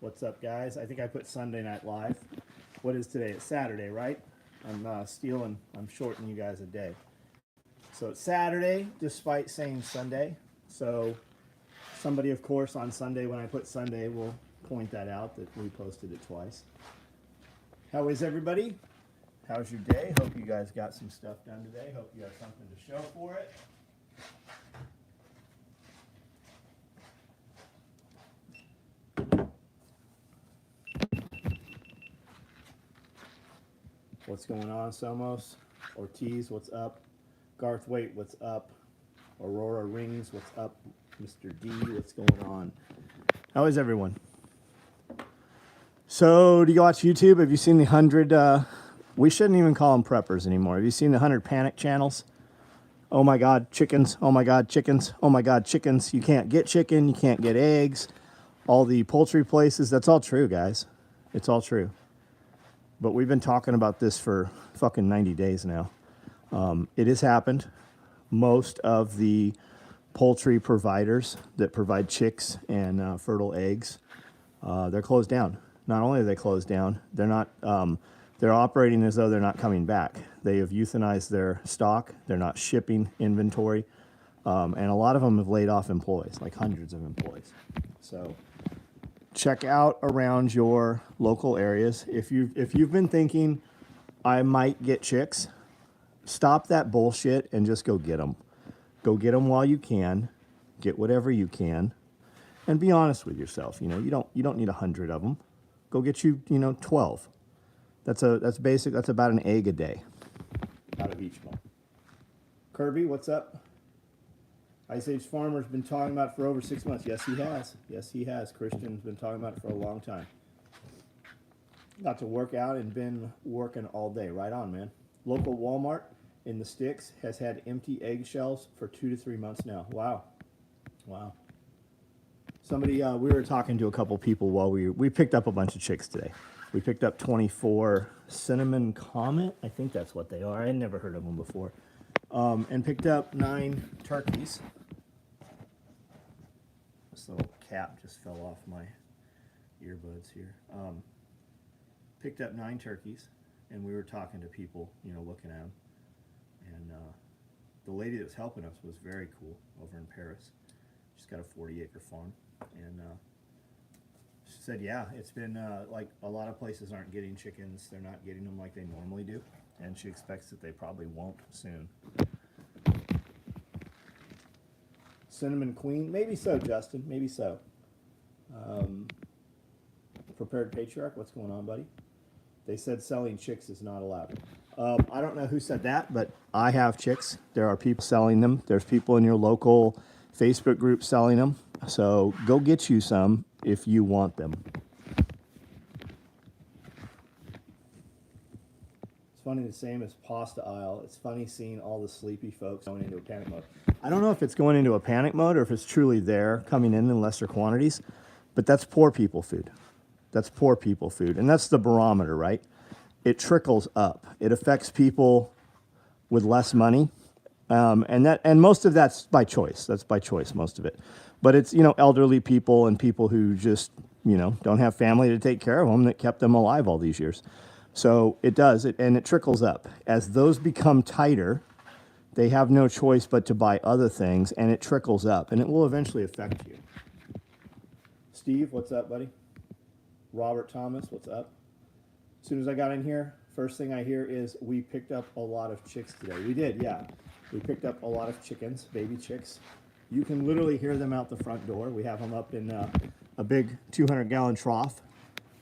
What's up, guys? I think I put Sunday Night Live. What is today? It's Saturday, right? I'm shorting you guys a day. So it's Saturday, despite saying Sunday. So somebody, of course, on Sunday, when I put Sunday, will point that out that we posted it twice. How is everybody? How's your day? Hope you guys got some stuff done today. Hope you have something to show for it. What's going on, Somos? Ortiz, what's up? Garth Waite, what's up? Aurora Rings, what's up? Mr. D, what's going on? How is everyone? So, do you watch YouTube? Have you seen the 100, we shouldn't even call them preppers anymore. Have you seen the 100 panic channels? Oh my God, chickens. Oh my God, chickens. Oh my God, chickens. You can't get chicken. You can't get eggs. All the poultry places. That's all true, guys. It's all true. But we've been talking about this for fucking 90 days now. It has happened. Most of the poultry providers that provide chicks and fertile eggs, they're closed down. Not only are they closed down, they're not. They're operating as though they're not coming back. They have euthanized their stock. They're not shipping inventory, and a lot of them have laid off employees, like hundreds of employees. So check out around your local areas. If you've been thinking, I might get chicks, stop that bullshit and just go get them. Go get them while you can. Get whatever you can, and be honest with yourself. You don't need 100 of them. Go get 12. That's basic. That's about an egg a day out of each one. Kirby, what's up? Ice Age Farmer's been talking about it for over 6 months. Yes, he has. Yes, he has. Christian's been talking about it for a long time. Got to work out and been working all day. Right on, man. Local Walmart in the sticks has had empty eggshells for 2 to 3 months now. Wow. Wow. Somebody, we were talking to a couple people while we picked up a bunch of chicks today. We picked up 24 cinnamon comet. I think that's what they are. I had never heard of them before. And picked up 9 turkeys. This little cap just fell off my earbuds here. Picked up 9 turkeys, and we were talking to people, looking at them. And the lady that was helping us was very cool over in Paris. She's got a 40-acre farm, and she said, yeah, it's been like a lot of places aren't getting chickens. They're not getting them like they normally do, and she expects that they probably won't soon. Cinnamon Queen, maybe so, Justin, maybe so. Prepared Patriarch, what's going on, buddy? They said selling chicks is not allowed. I don't know who said that, but I have chicks. There are people selling them. There's people in your local Facebook group selling them. So go get you some if you want them. It's funny, the same as pasta aisle. It's funny seeing all the sleepy folks going into a panic mode. I don't know if it's going into a panic mode or if it's truly there coming in lesser quantities, but that's poor people food. That's poor people food. And that's the barometer, right? It trickles up. It affects people with less money. And most of that's by choice. That's by choice, most of it. But it's, elderly people and people who just, don't have family to take care of them that kept them alive all these years. So it does, and it trickles up. As those become tighter, they have no choice but to buy other things, and it trickles up, and it will eventually affect you. Steve, what's up, buddy? Robert Thomas, what's up? As soon as I got in here, first thing I hear is we picked up a lot of chicks today. We did, yeah. We picked up a lot of chickens, baby chicks. You can literally hear them out the front door. We have them up in a big 200-gallon trough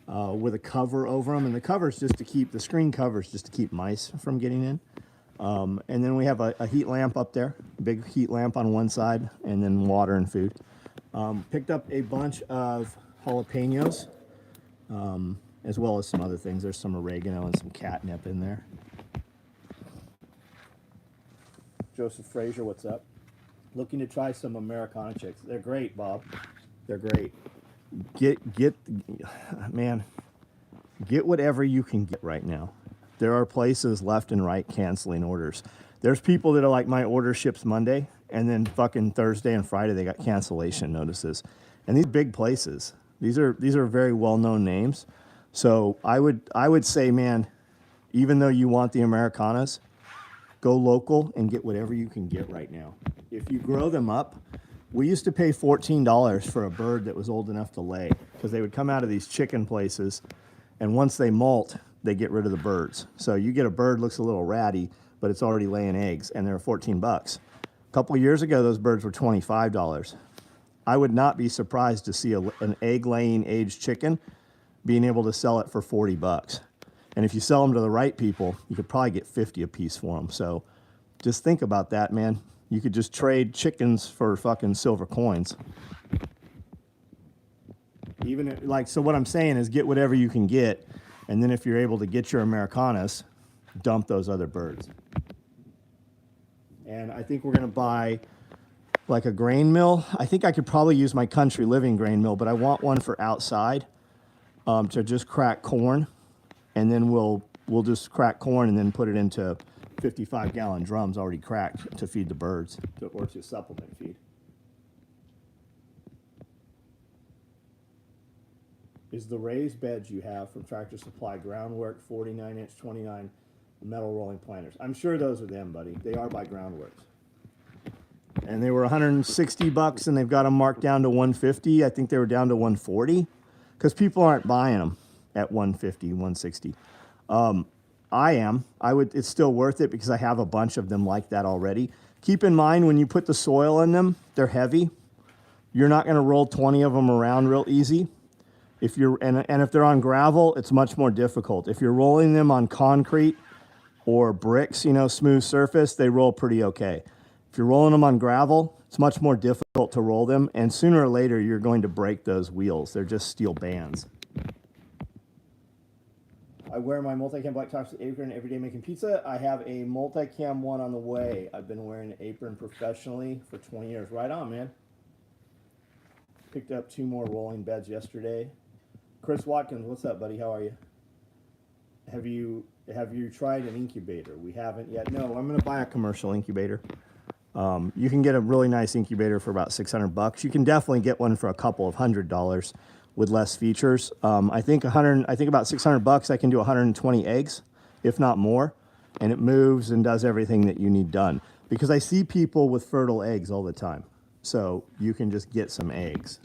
with a cover over them. And the cover's just to keep, the screen cover's just to keep mice from getting in. And then we have a heat lamp up there, a big heat lamp on one side, and then water and food. Picked up a bunch of jalapenos, as well as some other things. There's some oregano and some catnip in there. Joseph Frazier, what's up? Looking to try some Americana chicks. They're great, Bob. They're great. Get whatever you can get right now. There are places left and right canceling orders. There's people that are like, my order ships Monday, and then fucking Thursday and Friday they got cancellation notices. And these big places, These are very well-known names. So I would say, man, even though you want the Americanas, go local and get whatever you can get right now. If you grow them up, we used to pay $14 for a bird that was old enough to lay, because they would come out of these chicken places, and once they molt, they get rid of the birds. So you get a bird, looks a little ratty, but it's already laying eggs, and they're 14 bucks. A couple of years ago, those birds were $25. I would not be surprised to see an egg-laying aged chicken being able to sell it for 40 bucks. And if you sell them to the right people, you could probably get 50 a piece for them. So just think about that, man. You could just trade chickens for fucking silver coins. So what I'm saying is get whatever you can get, and then if you're able to get your Americanas, dump those other birds. And I think we're gonna buy like a grain mill. I think I could probably use my Country Living grain mill, but I want one for outside to just crack corn, and then we'll just crack corn and then put it into 55-gallon drums already cracked to feed the birds or to supplement feed. Is the raised beds you have from Tractor Supply groundwork 49-inch 29 metal rolling planters? I'm sure those are them, buddy. They are by Groundworks. And they were 160 bucks, and they've got them marked down to 150. I think they were down to 140 because people aren't buying them at 150, 160. I am. It's still worth it because I have a bunch of them like that already. Keep in mind, when you put the soil in them, they're heavy. You're not going to roll 20 of them around real easy. If they're on gravel, it's much more difficult. If you're rolling them on concrete or bricks, smooth surface, they roll pretty okay. If you're rolling them on gravel, it's much more difficult to roll them, and sooner or later, you're going to break those wheels. They're just steel bands. I wear my multicam black tops apron every day making pizza. I have a multicam one on the way. I've been wearing an apron professionally for 20 years. Right on, man. Picked up 2 more rolling beds yesterday. Chris Watkins, what's up, buddy? How are you? Have you tried an incubator? We haven't yet. No, I'm going to buy a commercial incubator. You can get a really nice incubator for about 600 bucks. You can definitely get one for a couple of $100 with less features. I think about 600 bucks, I can do 120 eggs, if not more, and it moves and does everything that you need done. Because I see people with fertile eggs all the time, so you can just get some eggs.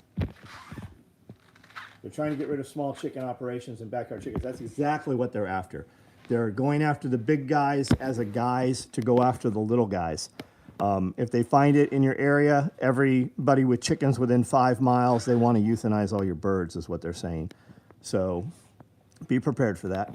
They're trying to get rid of small chicken operations and backyard chickens. That's exactly what they're after. They're going after the big guys as a guise to go after the little guys. If they find it in your area, everybody with chickens within 5 miles, they want to euthanize all your birds, is what they're saying. So be prepared for that.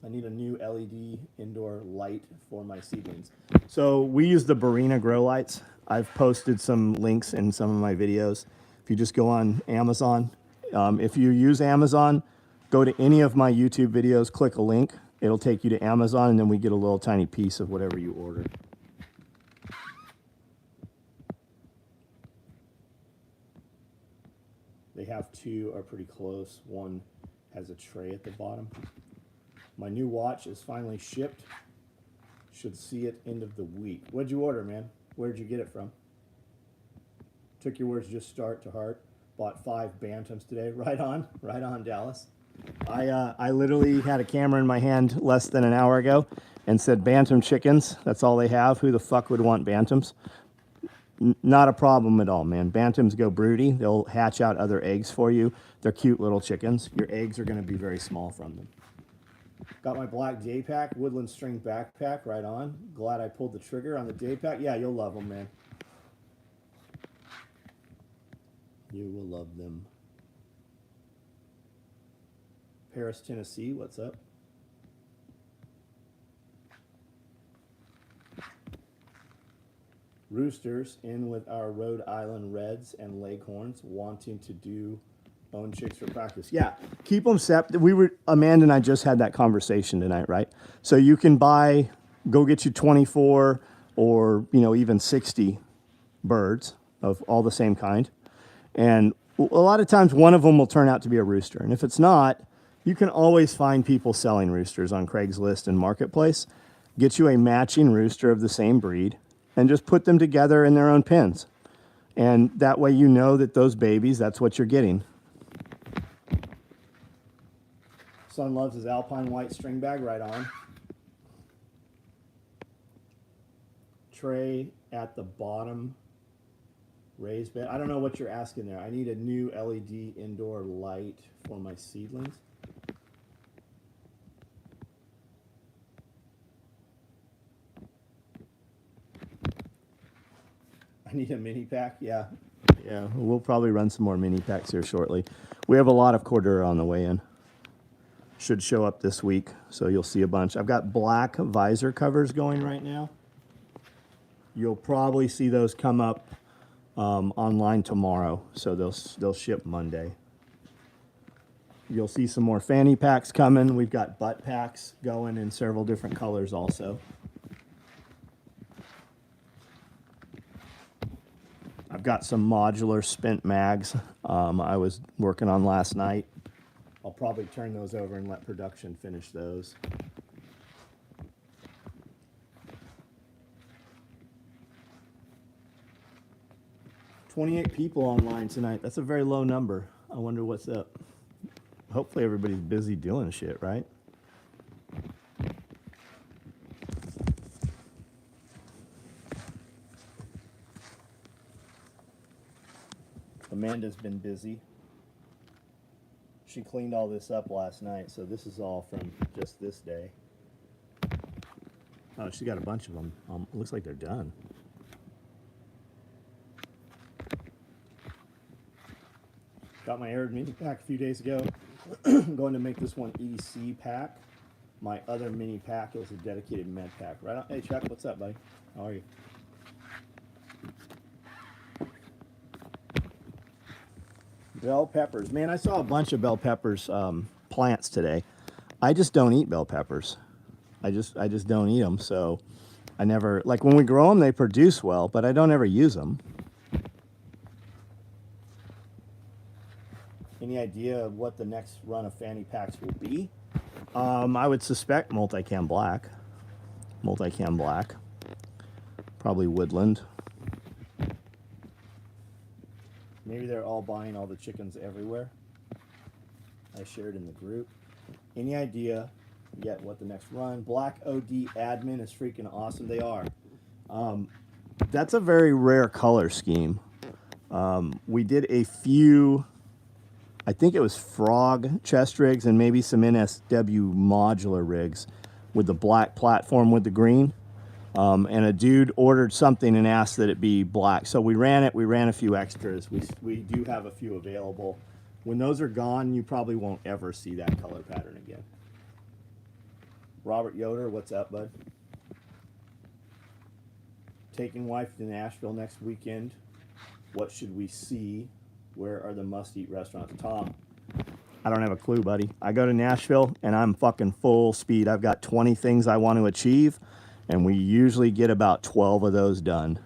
I need a new LED indoor light for my seedlings. So we use the Barina grow lights. I've posted some links in some of my videos. If you just go on Amazon, if you use Amazon, go to any of my YouTube videos, click a link. It'll take you to Amazon, and then we get a little tiny piece of whatever you order. They have 2 are pretty close. One has a tray at the bottom. My new watch is finally shipped. Should see it end of the week. What'd you order, man? Where'd you get it from? Took your words just start to heart. Bought 5 bantams today. Right on, Dallas. I literally had a camera in my hand less than an hour ago and said bantam chickens. That's all they have. Who the fuck would want bantams? Not a problem at all, man. Bantams go broody. They'll hatch out other eggs for you. They're cute little chickens. Your eggs are going to be very small from them. Got my black J-Pack woodland string backpack. Right on. Glad I pulled the trigger on the J-Pack. Yeah, you'll love them, man. You will love them. Paris, Tennessee, what's up? Roosters in with our Rhode Island Reds and Leghorns wanting to do own chicks for practice. Yeah, keep them separate. Amanda and I just had that conversation tonight, right? So you can go get you 24 or, even 60 birds of all the same kind. And a lot of times one of them will turn out to be a rooster. And if it's not, you can always find people selling roosters on Craigslist and Marketplace. Get you a matching rooster of the same breed and just put them together in their own pens. And that way you know that those babies, that's what you're getting. Son loves his Alpine white string bag, right on. Tray at the bottom, raised bed. I don't know what you're asking there. I need a new LED indoor light for my seedlings. I need a mini pack, yeah. Yeah, we'll probably run some more mini packs here shortly. We have a lot of Cordura on the way in. Should show up this week, so you'll see a bunch. I've got black visor covers going right now. You'll probably see those come up online tomorrow, so they'll ship Monday. You'll see some more fanny packs coming. We've got butt packs going in several different colors also. I've got some modular spent mags I was working on last night. I'll probably turn those over and let production finish those. "28 people online tonight. That's a very low number. I wonder what's up. Hopefully everybody's busy doing shit, right? Amanda's been busy. She cleaned all this up last night, so this is all from just this day. Oh, she got a bunch of them. Looks like they're done. Got my Arid mini pack a few days ago. I'm going to make this one EDC pack. My other mini pack is a dedicated med pack. Right on. Hey Chuck, what's up, buddy? How are you? Bell peppers. Man, I saw a bunch of bell peppers plants today. I just don't eat bell peppers. I just don't eat them. So I never, like when we grow them, they produce well, but I don't ever use them. Any idea of what the next run of fanny packs will be? I would suspect multicam black. Multicam black. Probably woodland. Maybe they're all buying all the chickens everywhere. I shared in the group. Any idea yet what the next run? Black OD admin is freaking awesome. They are. That's a very rare color scheme. We did a few, I think it was frog chest rigs and maybe some NSW modular rigs with the black platform with the green. And a dude ordered something and asked that it be black. So we ran it. We ran a few extras. We do have a few available. When those are gone, you probably won't ever see that color pattern again. Robert Yoder, what's up, bud? Taking wife to Nashville next weekend. What should we see? Where are the must-eat restaurants? Tom, I don't have a clue, buddy. I go to Nashville and I'm fucking full speed. I've got 20 things I want to achieve, and we usually get about 12 of those done.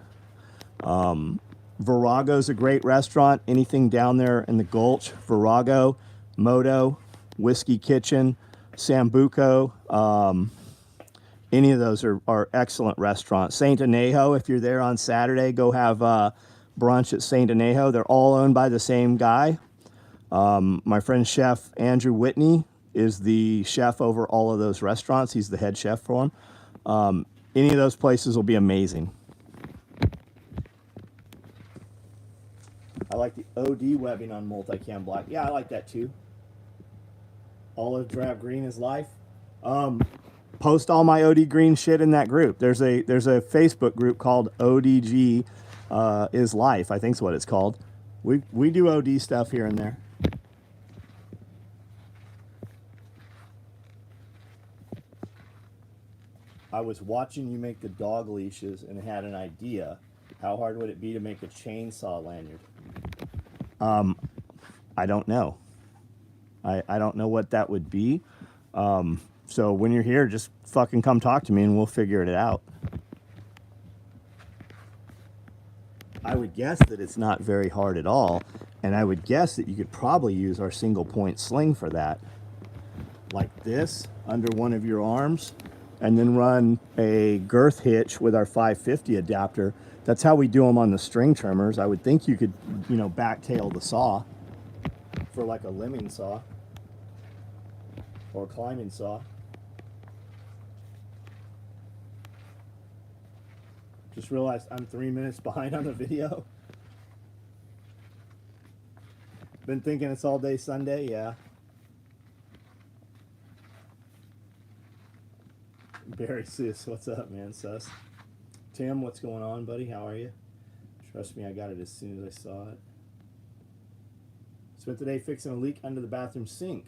Virago's a great restaurant. Anything down there in the Gulch, Virago, Moto, Whiskey Kitchen, Sambuco, any of those are excellent restaurants. Saint Anejo, if you're there on Saturday, go have brunch at Saint Anejo. They're all owned by the same guy. My friend Chef Andrew Whitney is the chef over all of those restaurants. He's the head chef for them. Any of those places will be amazing. I like the OD webbing on multicam black. Yeah, I like that too. Olive drab green is life. Post all my OD green shit in that group. There's a Facebook group called ODG is life, I think is what it's called. We do OD stuff here and there. I was watching you make the dog leashes and had an idea. How hard would it be to make a chainsaw lanyard? I don't know. I don't know what that would be. So when you're here, just fucking come talk to me and we'll figure it out. I would guess that it's not very hard at all. And I would guess that you could probably use our single point sling for that. Like this, under one of your arms, and then run a girth hitch with our 550 adapter That's how we do them on the string trimmers. I would think you could, you know, backtail the saw for like a limbing saw or a climbing saw. Just realized I'm 3 minutes behind on the video. Been thinking it's all day Sunday, yeah. Barry Sis, what's up, man? Sus. Tim, what's going on, buddy? How are you? Trust me, I got it as soon as I saw it. Spent the day fixing a leak under the bathroom sink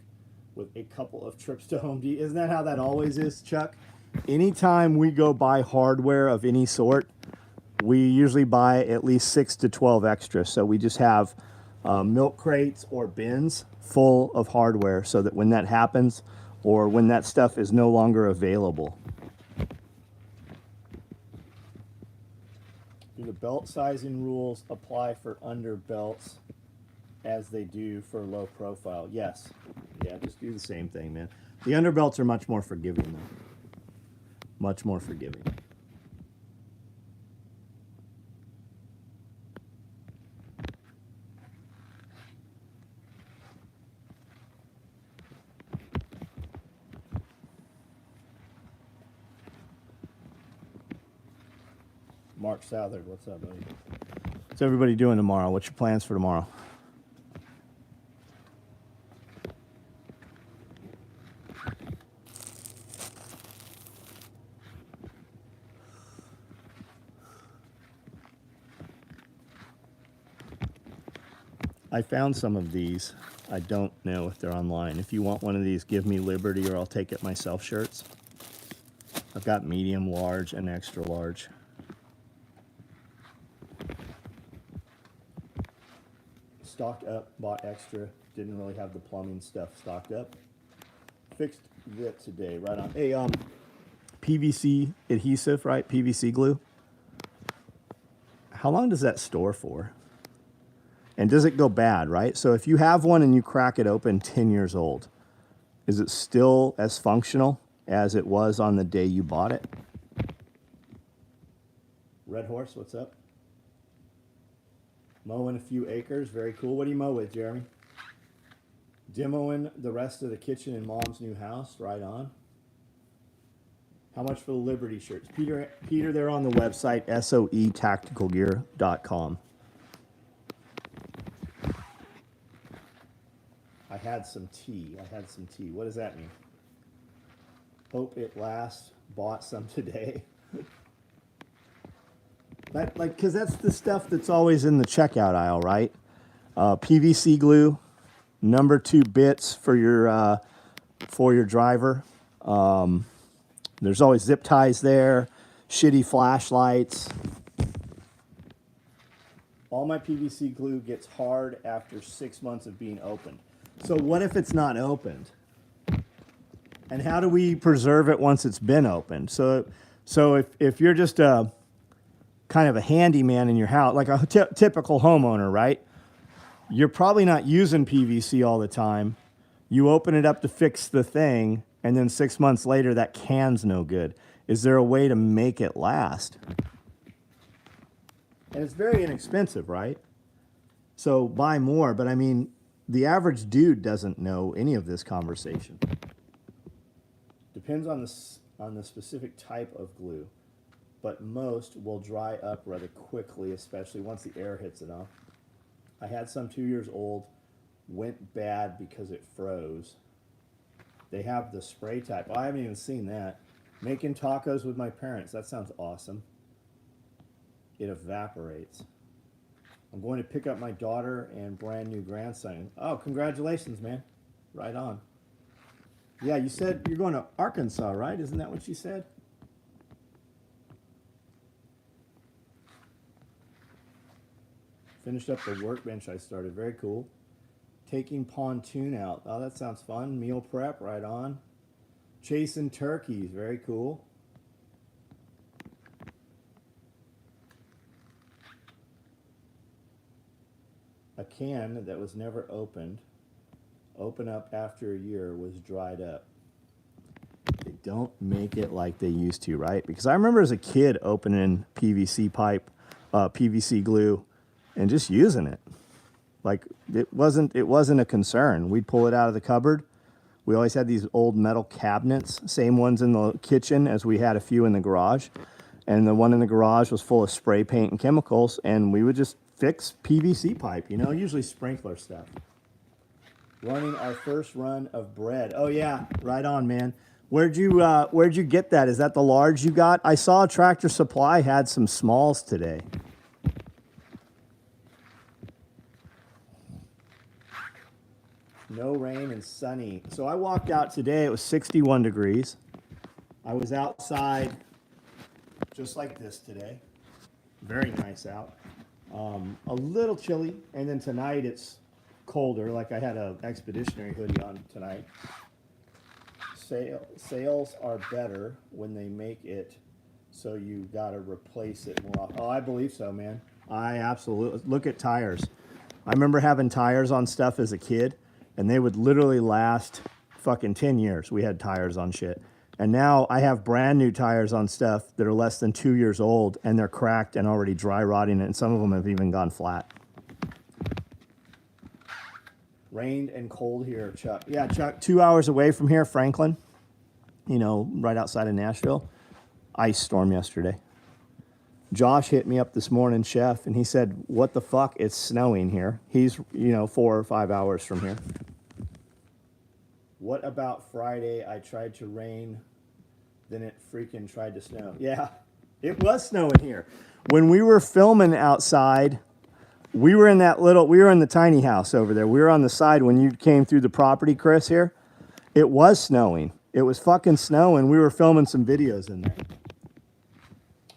with a couple of trips to Home Depot. Isn't that how that always is, Chuck? Anytime we go buy hardware of any sort, we usually buy at least 6 to 12 extra. So we just have milk crates or bins full of hardware so that when that happens or when that stuff is no longer available. Do the belt sizing rules apply for under belts as they do for low profile? Yes. Yeah, just do the same thing, man. The underbelts are much more forgiving, though. Much more forgiving. Mark Southard, what's up, buddy? What's everybody doing tomorrow? What's your plans for tomorrow? I found some of these. I don't know if they're online. If you want one of these, give me Liberty or I'll take it myself shirts. I've got medium, large, and extra large. Stocked up, bought extra. Didn't really have the plumbing stuff stocked up. Fixed it today, right on. Hey, PVC adhesive, right? PVC glue. How long does that store for? And does it go bad, right? So if you have one and you crack it open 10 years old, is it still as functional as it was on the day you bought it? Red Horse, what's up? Mowing a few acres, very cool. What do you mow with, Jeremy? Demoing the rest of the kitchen in Mom's new house, right on. How much for the Liberty shirts? Peter, they're on the website, soetacticalgear.com. I had some tea. What does that mean? Hope it lasts. Bought some today. Because that's the stuff that's always in the checkout aisle, right? PVC glue, number 2 bits for your driver. There's always zip ties there, shitty flashlights. All my PVC glue gets hard after 6 months of being opened. So what if it's not opened? And how do we preserve it once it's been opened? So if you're just a kind of a handyman in your house, like a typical homeowner, right? You're probably not using PVC all the time. You open it up to fix the thing, and then 6 months later, that can's no good. Is there a way to make it last? And it's very inexpensive, right? So buy more, but I mean, the average dude doesn't know any of this conversation. Depends on the specific type of glue, but most will dry up rather quickly, especially once the air hits it off. I had some 2 years old, went bad because it froze. They have the spray type. I haven't even seen that. Making tacos with my parents. That sounds awesome. It evaporates. I'm going to pick up my daughter and brand new grandson. Oh, congratulations, man. Right on. Yeah, you said you're going to Arkansas, right? Isn't that what you said? Finished up the workbench I started. Very cool. Taking pontoon out. Oh, that sounds fun. Meal prep, right on. Chasing turkeys. Very cool. A can that was never opened, open up after a year, was dried up. They don't make it like they used to, right? Because I remember as a kid opening PVC pipe PVC glue and just using it. Like it wasn't a concern. We'd pull it out of the cupboard. We always had these old metal cabinets, same ones in the kitchen as we had a few in the garage. And the one in the garage was full of spray paint and chemicals, and we would just fix PVC pipe, you know, usually sprinkler stuff. Running our first run of bread. Oh yeah, right on, man. Where'd you get that? Is that the large you got? I saw Tractor Supply had some smalls today. No rain and sunny. So I walked out today, it was 61 degrees. I was outside just like this today. Very nice out. A little chilly, and then tonight it's colder, like I had an Expeditionary hoodie on tonight. Sales are better when they make it so you gotta replace it more often. Oh, I believe so, man. I absolutely, look at tires. I remember having tires on stuff as a kid, and they would literally last fucking 10 years. We had tires on shit. And now I have brand new tires on stuff that are less than 2 years old, and they're cracked and already dry rotting, and some of them have even gone flat. Rained and cold here, Chuck. Yeah, Chuck, 2 hours away from here, Franklin, you know, right outside of Nashville. Ice storm yesterday. Josh hit me up this morning, Chef, and he said, what the fuck, it's snowing here. He's, 4 or 5 hours from here. What about Friday? I tried to rain, then it freaking tried to snow. Yeah, it was snowing here. When we were filming outside, we were in the tiny house over there. We were on the side when you came through the property, Chris, here. It was snowing. It was fucking snowing. We were filming some videos in there.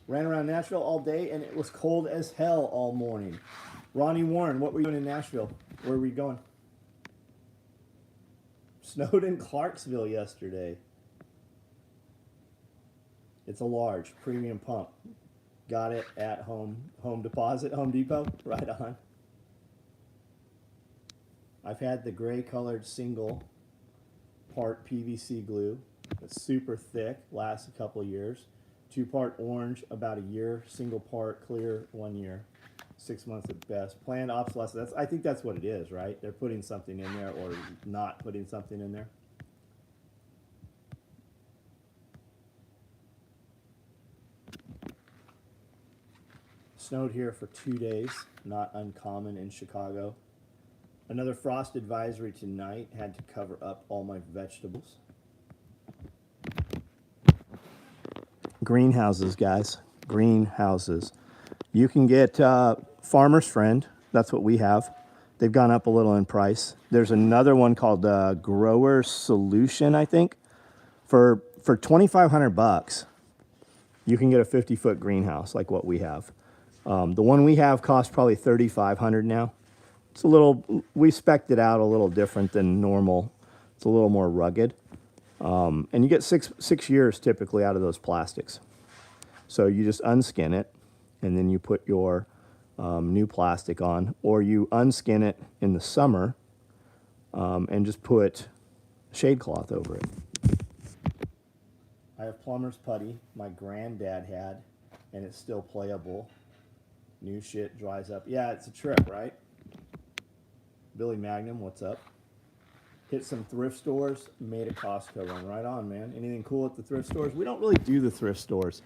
Ran around Nashville all day, and it was cold as hell all morning. Ronnie Warren, what were you doing in Nashville? Where were you going? Snowed in Clarksville yesterday. It's a large premium pump. Got it at Home Depot. Right on. I've had the gray colored single part PVC glue. It's super thick, lasts a couple of years. 2-part orange, about a year. Single part clear, 1 year. 6 months at best. Planned obsolescence. I think that's what it is, right? They're putting something in there or not putting something in there. Snowed here for 2 days. Not uncommon in Chicago. Another frost advisory tonight. Had to cover up all my vegetables. Greenhouses, guys. Greenhouses. You can get Farmer's Friend. That's what we have. They've gone up a little in price. There's another one called Grower Solution, I think. For $2,500, you can get a 50-foot greenhouse like what we have. The one we have costs probably $3,500 now. It's a little, we spec'd it out a little different than normal. It's a little more rugged. And you get six years typically out of those plastics. So you just unskin it, and then you put your new plastic on, or you unskin it in the summer and just put shade cloth over it. I have plumber's putty my granddad had, and it's still playable. New shit dries up. Yeah, it's a trip, right? Billy Magnum, what's up? Hit some thrift stores, made a Costco run. Right on, man. Anything cool at the thrift stores? We don't really do the thrift stores.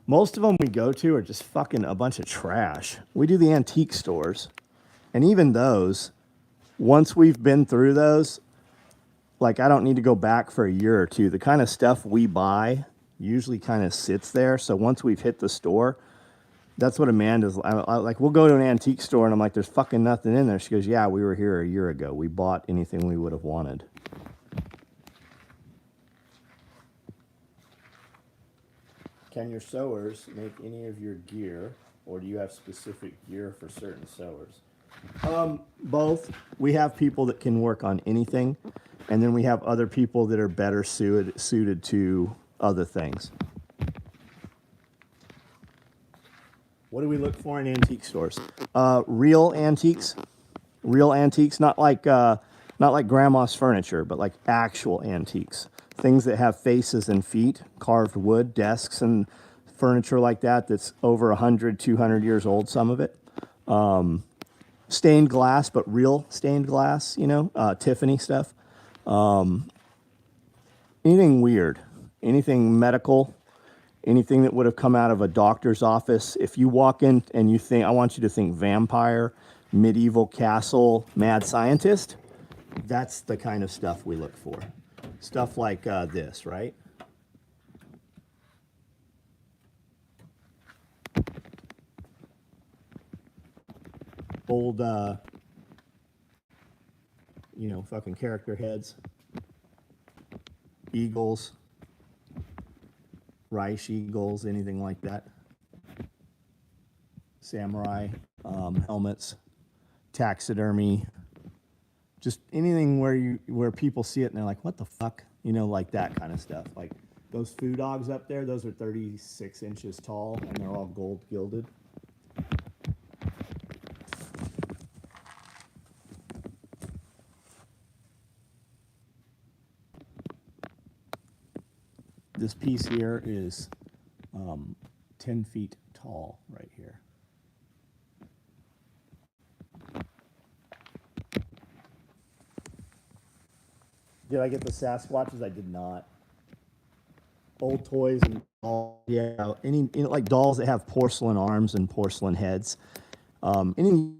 Most of them we go to are just fucking a bunch of trash. We do the antique stores. And even those, once we've been through those, like I don't need to go back for a year or two. The kind of stuff we buy usually kind of sits there. So once we've hit the store, that's what Amanda's like. We'll go to an antique store and I'm like, there's fucking nothing in there. She goes, yeah, we were here a year ago. We bought anything we would have wanted. Can your sewers make any of your gear, or do you have specific gear for certain sewers? Both. We have people that can work on anything, and then we have other people that are better suited to other things. What do we look for in antique stores? Real antiques, not like grandma's furniture, but like actual antiques. Things that have faces and feet, carved wood, desks and furniture like that that's over 100, 200 years old, some of it. Stained glass, but real stained glass, Tiffany stuff. Anything weird, anything medical, anything that would have come out of a doctor's office. If you walk in and you think, I want you to think vampire, medieval castle, mad scientist, that's the kind of stuff we look for. Stuff like this, right? Old, fucking character heads, eagles, Reich eagles, anything like that. Samurai helmets, taxidermy, just anything where people see it and they're like, what the fuck? Like that kind of stuff. Like those foo dogs up there, those are 36 inches tall and they're all gold gilded. This piece here is 10 feet tall right here. Did I get the Sasquatches? I did not. Old toys and dolls, yeah, any like dolls that have porcelain arms and porcelain heads. Any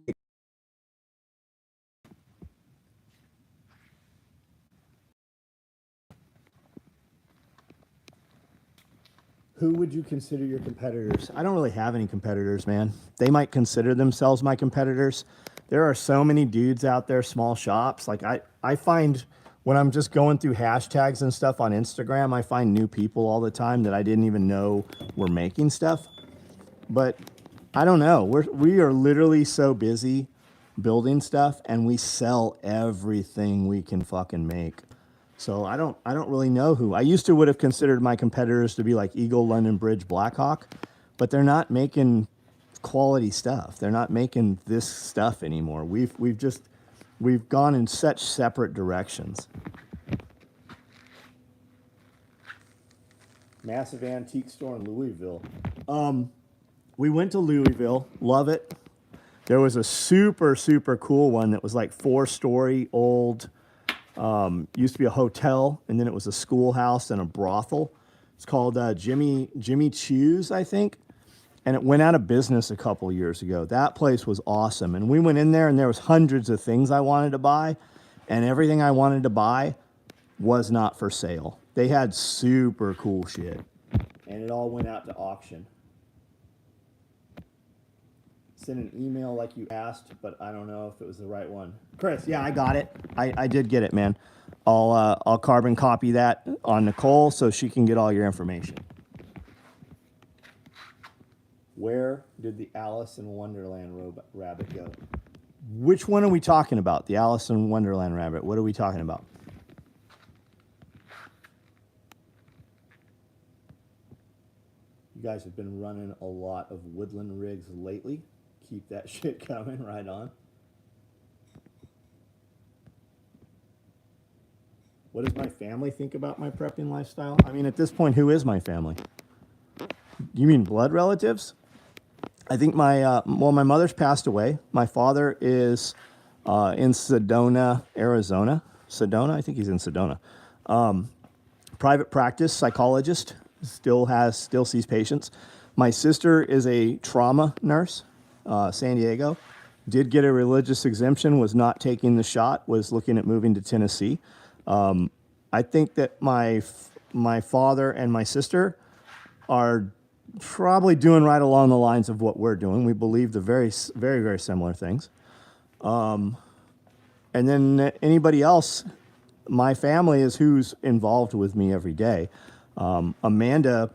Who would you consider your competitors? I don't really have any competitors, man. They might consider themselves my competitors. There are so many dudes out there, small shops. Like I find when I'm just going through hashtags and stuff on Instagram, I find new people all the time that I didn't even know were making stuff. But I don't know. We are literally so busy building stuff and we sell everything we can fucking make. So I don't really know who. I used to would have considered my competitors to be like Eagle, London Bridge, Blackhawk, but they're not making quality stuff. They're not making this stuff anymore. We've gone in such separate directions. Massive antique store in Louisville. We went to Louisville, love it. There was a super, super cool one that was like 4-story old. Used to be a hotel, and then it was a schoolhouse and a brothel. It's called Jimmy Choo's, I think, and it went out of business a couple years ago. That place was awesome, and we went in there, and there was hundreds of things I wanted to buy, and everything I wanted to buy was not for sale. They had super cool shit, and it all went out to auction. Send an email like you asked, but I don't know if it was the right one. Chris, yeah, I got it. I did get it, man. I'll carbon copy that on Nicole so she can get all your information. Where did the Alice in Wonderland rabbit go? Which one are we talking about? The Alice in Wonderland rabbit. What are we talking about? You guys have been running a lot of woodland rigs lately. Keep that shit coming right on. What does my family think about my prepping lifestyle? I mean, at this point, who is my family? You mean blood relatives? I think my mother's passed away. My father is in Sedona, Arizona. Sedona? I think he's in Sedona. Private practice, psychologist, still sees patients. My sister is a trauma nurse. San Diego, did get a religious exemption, was not taking the shot, was looking at moving to Tennessee. I think that my father and my sister are probably doing right along the lines of what we're doing. We believe the very, very, very similar things. And then anybody else, my family is who's involved with me every day. Amanda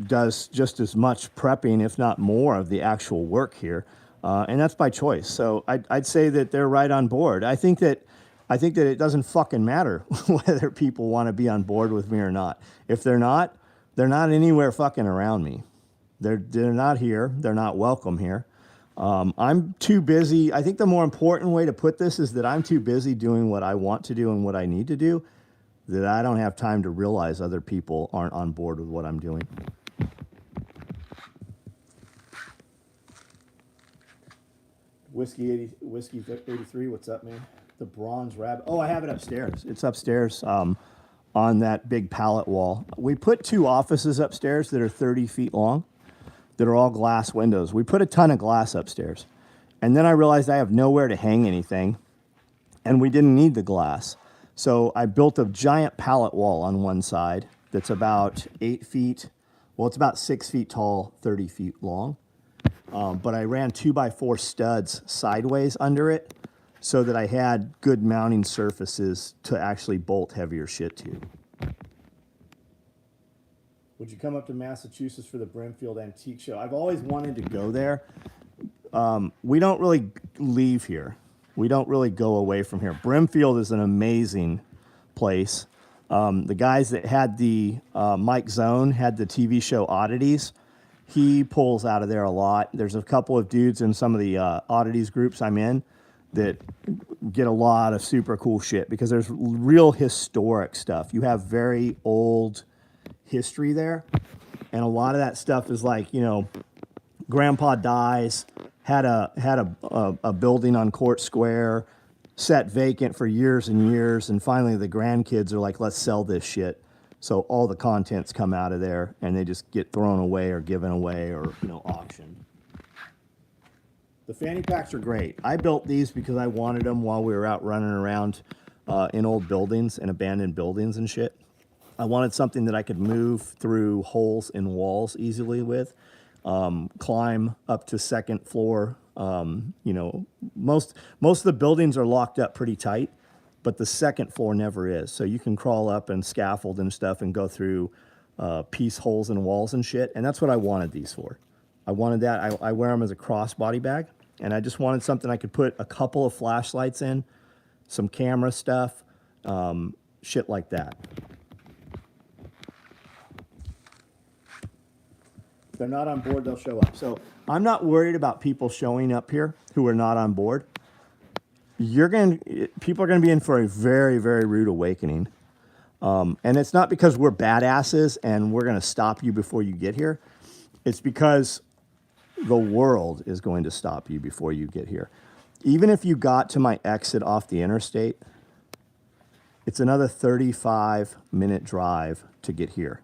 does just as much prepping, if not more, of the actual work here, and that's by choice. So I'd say that they're right on board. I think that it doesn't fucking matter whether people want to be on board with me or not. If they're not anywhere fucking around me. They're not here. They're not welcome here. I'm too busy. I think the more important way to put this is that I'm too busy doing what I want to do and what I need to do, that I don't have time to realize other people aren't on board with what I'm doing. Whiskey 83. What's up, man? The bronze rabbit. Oh, I have it upstairs. It's upstairs on that big pallet wall. We put 2 offices upstairs that are 30 feet long that are all glass windows. We put a ton of glass upstairs. And then I realized I have nowhere to hang anything, and we didn't need the glass. So I built a giant pallet wall on one side that's about 8 feet. Well, it's about 6 feet tall, 30 feet long. But I ran 2x4 studs sideways under it so that I had good mounting surfaces to actually bolt heavier shit to. Would you come up to Massachusetts for the Brimfield Antique Show? I've always wanted to go there. We don't really leave here. We don't really go away from here. Brimfield is an amazing place. The guys that had the Mike Zone had the TV show Oddities. He pulls out of there a lot. There's a couple of dudes in some of the Oddities groups I'm in that get a lot of super cool shit because there's real historic stuff. You have very old history there, and a lot of that stuff is like, you know, grandpa dies, had a building on Court Square, sat vacant for years and years, and finally the grandkids are like, let's sell this shit. So all the contents come out of there and they just get thrown away or given away or, you know, auctioned. The fanny packs are great. I built these because I wanted them while we were out running around in old buildings and abandoned buildings and shit. I wanted something that I could move through holes in walls easily with, climb up to second floor. You know, most of the buildings are locked up pretty tight, but the second floor never is. So you can crawl up and scaffold and stuff and go through piece holes in walls and shit. And that's what I wanted these for. I wanted that. I wear them as a crossbody bag. And I just wanted something I could put a couple of flashlights in, some camera stuff, shit like that. If they're not on board, they'll show up. So I'm not worried about people showing up here who are not on board. People are going to be in for a very, very rude awakening. And it's not because we're badasses and we're going to stop you before you get here. It's because the world is going to stop you before you get here. Even if you got to my exit off the interstate, it's another 35-minute drive to get here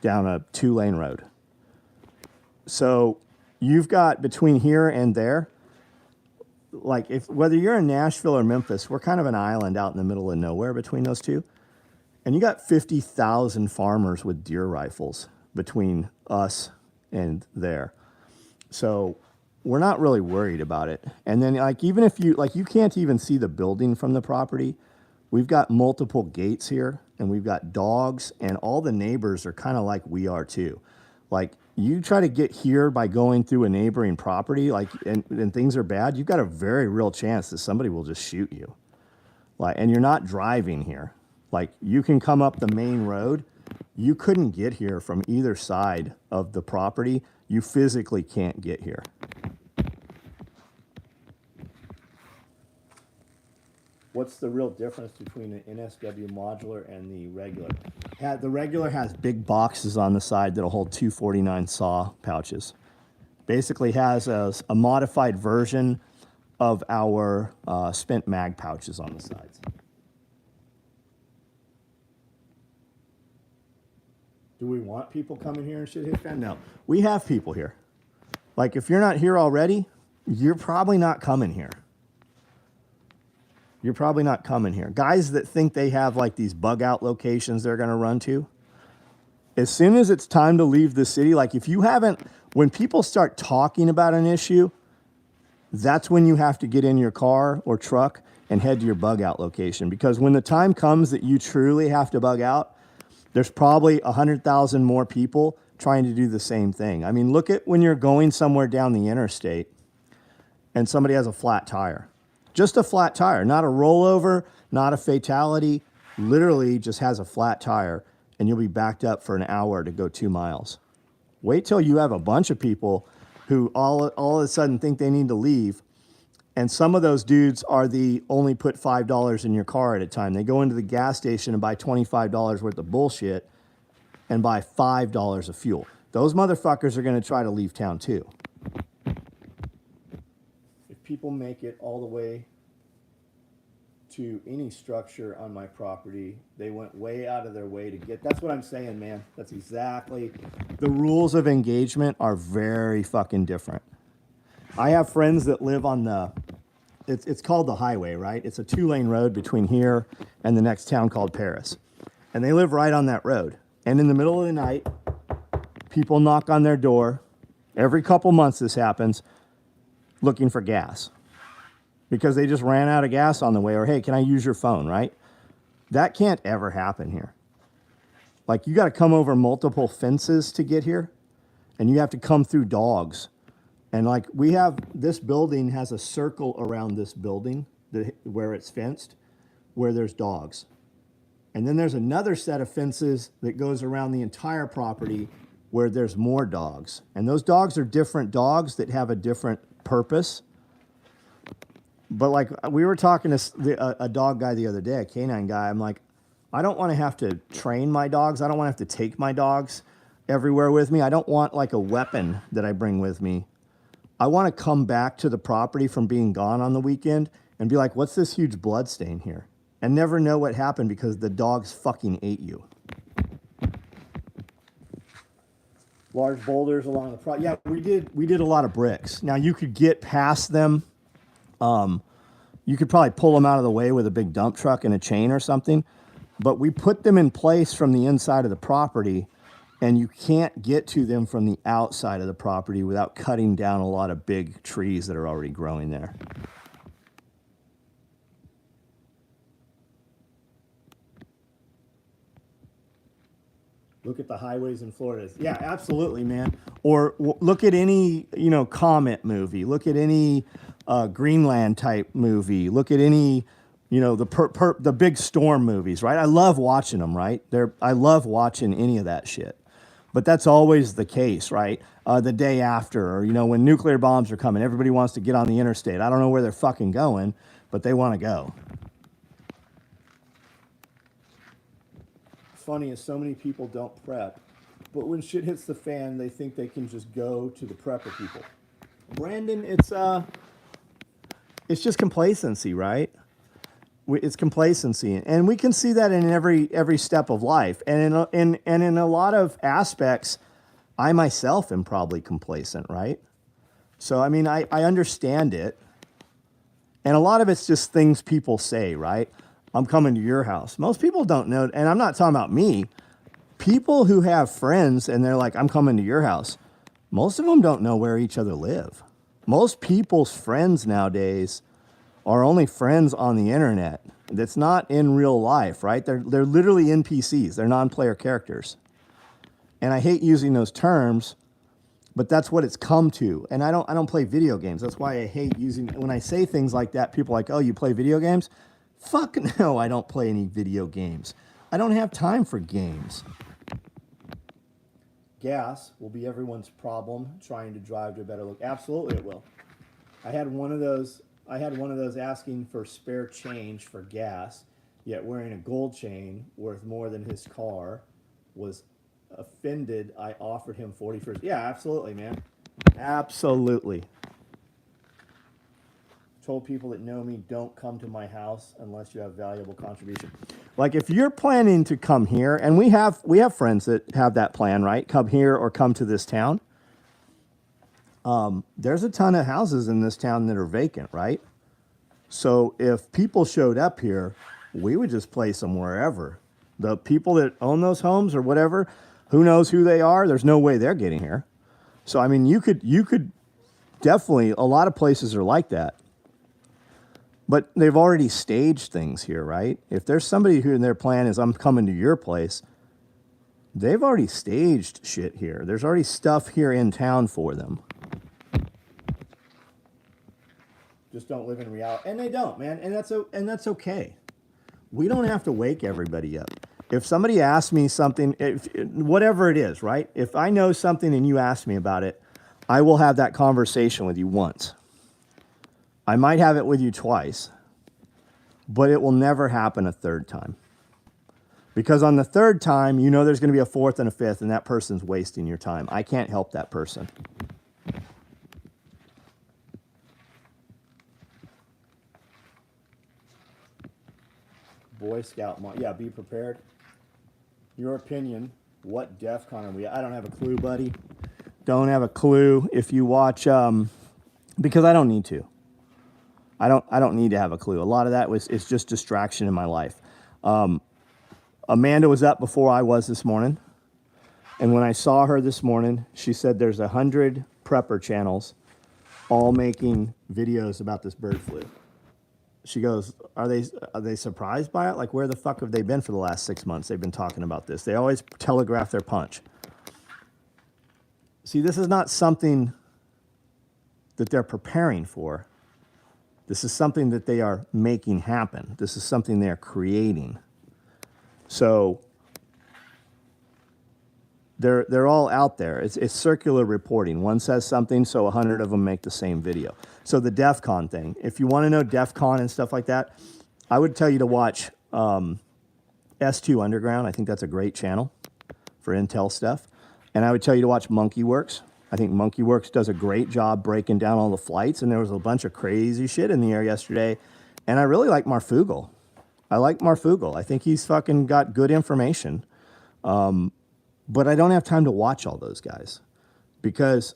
down a 2-lane road. So you've got between here and there, like whether you're in Nashville or Memphis, we're kind of an island out in the middle of nowhere between those two. And you got 50,000 farmers with deer rifles between us and there. So we're not really worried about it. And then like, even if you can't even see the building from the property. We've got multiple gates here and we've got dogs, and all the neighbors are kind of like we are too. Like, you try to get here by going through a neighboring property, like, and things are bad, you've got a very real chance that somebody will just shoot you. Like, and you're not driving here. Like, you can come up the main road. You couldn't get here from either side of the property. You physically can't get here. What's the real difference between the NSW modular and the regular? The regular has big boxes on the side that'll hold 249 saw pouches. Basically has a modified version of our spent mag pouches on the sides. Do we want people coming here and shit hit fan? No. We have people here. Like, if you're not here already, you're probably not coming here. You're probably not coming here. Guys that think they have like these bug out locations they're going to run to, as soon as it's time to leave the city, like if you haven't, when people start talking about an issue, that's when you have to get in your car or truck and head to your bug out location. Because when the time comes that you truly have to bug out, there's probably 100,000 more people trying to do the same thing. I mean, look at when you're going somewhere down the interstate and somebody has a flat tire. Just a flat tire, not a rollover, not a fatality, literally just has a flat tire, and you'll be backed up for an hour to go 2 miles. Wait till you have a bunch of people who all of a sudden think they need to leave, and some of those dudes are the only put $5 in your car at a time. They go into the gas station and buy $25 worth of bullshit and buy $5 of fuel. Those motherfuckers are going to try to leave town too. people make it all the way to any structure on my property. They went way out of their way to get. That's what I'm saying, man. That's exactly. The rules of engagement are very fucking different. I have friends that live on the. It's called the highway, right? It's a 2-lane road between here and the next town called Paris, and they live right on that road. And in the middle of the night, people knock on their door. Every couple months, this happens, looking for gas. Because they just ran out of gas on the way, or hey, can I use your phone, right? That can't ever happen here. Like, you got to come over multiple fences to get here, and you have to come through dogs. And like, we have, this building has a circle around this building where it's fenced, where there's dogs. And then there's another set of fences that goes around the entire property where there's more dogs. And those dogs are different dogs that have a different purpose. But like, we were talking to a dog guy the other day, a canine guy. I'm like, I don't want to have to train my dogs. I don't want to have to take my dogs everywhere with me. I don't want like a weapon that I bring with me. I want to come back to the property from being gone on the weekend and be like, what's this huge blood stain here? And never know what happened because the dogs fucking ate you. Large boulders along the yeah, we did a lot of bricks. Now you could get past them. You could probably pull them out of the way with a big dump truck and a chain or something, but we put them in place from the inside of the property, and you can't get to them from the outside of the property without cutting down a lot of big trees that are already growing there. Look at the highways in Florida. Yeah, absolutely, man. Or look at any, Comet movie. Look at any Greenland type movie. Look at any, the big storm movies, right? I love watching them, right? I love watching any of that shit. But that's always the case, right? The day after, or, when nuclear bombs are coming, everybody wants to get on the interstate. I don't know where they're fucking going, but they want to go. Funny is so many people don't prep, but when shit hits the fan, they think they can just go to the prepper people. Brandon, it's just complacency, right? It's complacency, and we can see that in every step of life, and in a lot of aspects, I myself am probably complacent, right? So I mean, I understand it, and a lot of it's just things people say, right? I'm coming to your house. Most people don't know, and I'm not talking about me. People who have friends and they're like, I'm coming to your house. Most of them don't know where each other live. Most people's friends nowadays are only friends on the internet. That's not in real life, right? They're literally NPCs. They're non-player characters. And I hate using those terms, but that's what it's come to. And I don't play video games. That's why I hate using, when I say things like that, people are like, oh, you play video games? Fuck no, I don't play any video games. I don't have time for games. Gas will be everyone's problem trying to drive to a better look. Absolutely it will. I had one of those asking for spare change for gas, yet wearing a gold chain worth more than his car, was offended I offered him 40 for his. Yeah, absolutely, man. Absolutely. Told people that know me, don't come to my house unless you have valuable contribution. Like if you're planning to come here, and we have friends that have that plan, right? Come here or come to this town. There's a ton of houses in this town that are vacant, right? So if people showed up here, we would just place them wherever. The people that own those homes or whatever, who knows who they are? There's no way they're getting here. So I mean, you could definitely, a lot of places are like that. But they've already staged things here, right? If there's somebody who in their plan is, I'm coming to your place, they've already staged shit here. There's already stuff here in town for them. Just don't live in reality. And they don't, man. And that's okay. We don't have to wake everybody up. If somebody asks me something, whatever it is, right? If I know something and you ask me about it, I will have that conversation with you once. I might have it with you twice, but it will never happen a third time. Because on the third time, there's going to be a fourth and a fifth, and that person's wasting your time. I can't help that person. Boy Scout yeah, be prepared. Your opinion, what DEF CON are we? I don't have a clue, buddy. Don't have a clue. If you watch, because I don't need to. I don't need to have a clue. A lot of that is just distraction in my life. Amanda was up before I was this morning. And when I saw her this morning, she said there's 100 prepper channels all making videos about this bird flu. She goes, are they surprised by it? Like, where the fuck have they been for the last 6 months? They've been talking about this. They always telegraph their punch. See, this is not something that they're preparing for. This is something that they are making happen. This is something they are creating. So they're all out there. It's circular reporting. One says something, so 100 of them make the same video. So the DEF CON thing, if you want to know DEF CON and stuff like that, I would tell you to watch S2 Underground. I think that's a great channel for Intel stuff. And I would tell you to watch MonkeyWorks. I think MonkeyWorks does a great job breaking down all the flights, and there was a bunch of crazy shit in the air yesterday. And I really like Marfugal. I like Marfugal. I think he's fucking got good information. But I don't have time to watch all those guys, because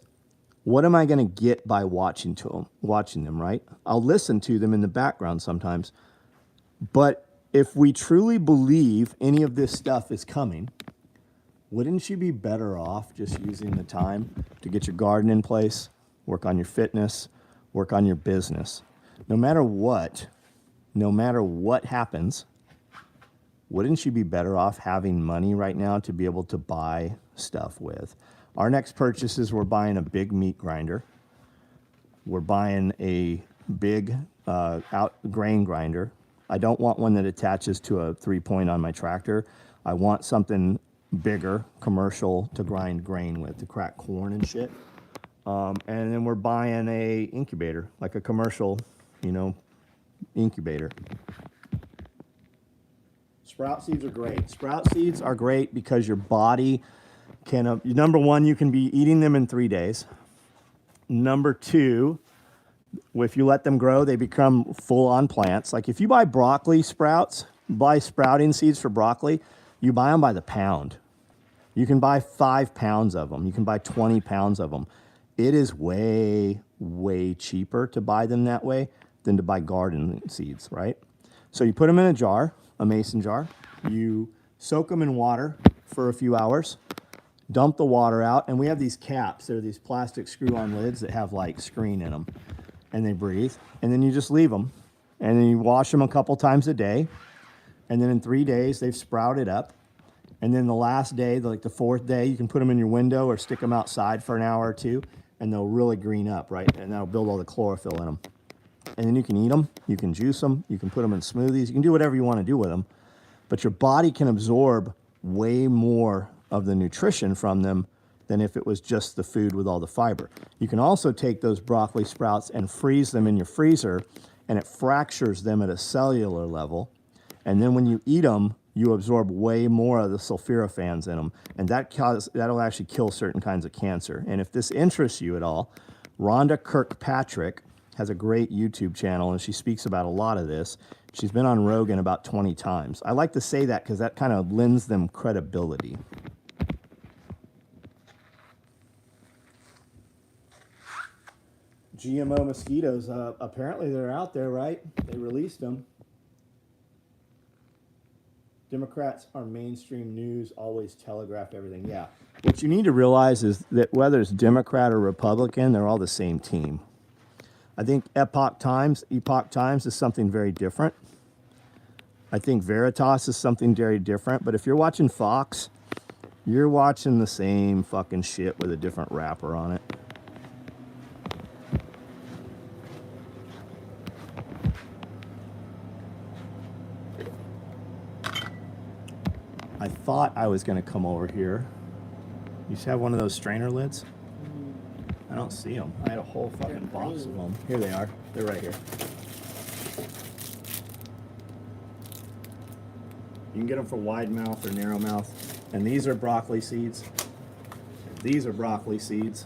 what am I going to get by watching them, right? I'll listen to them in the background sometimes. But if we truly believe any of this stuff is coming, wouldn't you be better off just using the time to get your garden in place, work on your fitness, work on your business? No matter what happens, wouldn't you be better off having money right now to be able to buy stuff with? Our next purchases, we're buying a big meat grinder. We're buying a big grain grinder. I don't want one that attaches to a 3-point on my tractor. I want something bigger, commercial, to grind grain with, to crack corn and shit. And then we're buying a incubator, like a commercial, incubator. Sprout seeds are great. Sprout seeds are great because your body can, number one, you can be eating them in 3 days. Number two, if you let them grow, they become full-on plants. Like if you buy broccoli sprouts, buy sprouting seeds for broccoli, you buy them by the pound. You can buy 5 pounds of them. You can buy 20 pounds of them. It is way, way cheaper to buy them that way than to buy garden seeds, right? So you put them in a jar, a mason jar. You soak them in water for a few hours, dump the water out, and we have these caps. They're these plastic screw-on lids that have like screen in them, and they breathe. And then you just leave them, and then you wash them a couple times a day, and then in 3 days they've sprouted up. And then the last day, like the 4th day, you can put them in your window or stick them outside for an hour or two, and they'll really green up, right? And that'll build all the chlorophyll in them. And then you can eat them, you can juice them, you can put them in smoothies, you can do whatever you want to do with them. But your body can absorb way more of the nutrition from them than if it was just the food with all the fiber. You can also take those broccoli sprouts and freeze them in your freezer, and it fractures them at a cellular level. And then when you eat them, you absorb way more of the sulforaphanes in them, and that'll actually kill certain kinds of cancer. And if this interests you at all, Rhonda Kirkpatrick has a great YouTube channel, and she speaks about a lot of this. She's been on Rogan about 20 times. I like to say that because that kind of lends them credibility. GMO mosquitoes, apparently they're out there, right? They released them. Democrats are mainstream news, always telegraph everything. Yeah. What you need to realize is that whether it's Democrat or Republican, they're all the same team. I think Epoch Times is something very different. I think Veritas is something very different. But if you're watching Fox, you're watching the same fucking shit with a different wrapper on it. I thought I was going to come over here. You have one of those strainer lids? I don't see them. I had a whole fucking box of them. Here they are. They're right here. You can get them for wide mouth or narrow mouth. And these are broccoli seeds. These are broccoli seeds.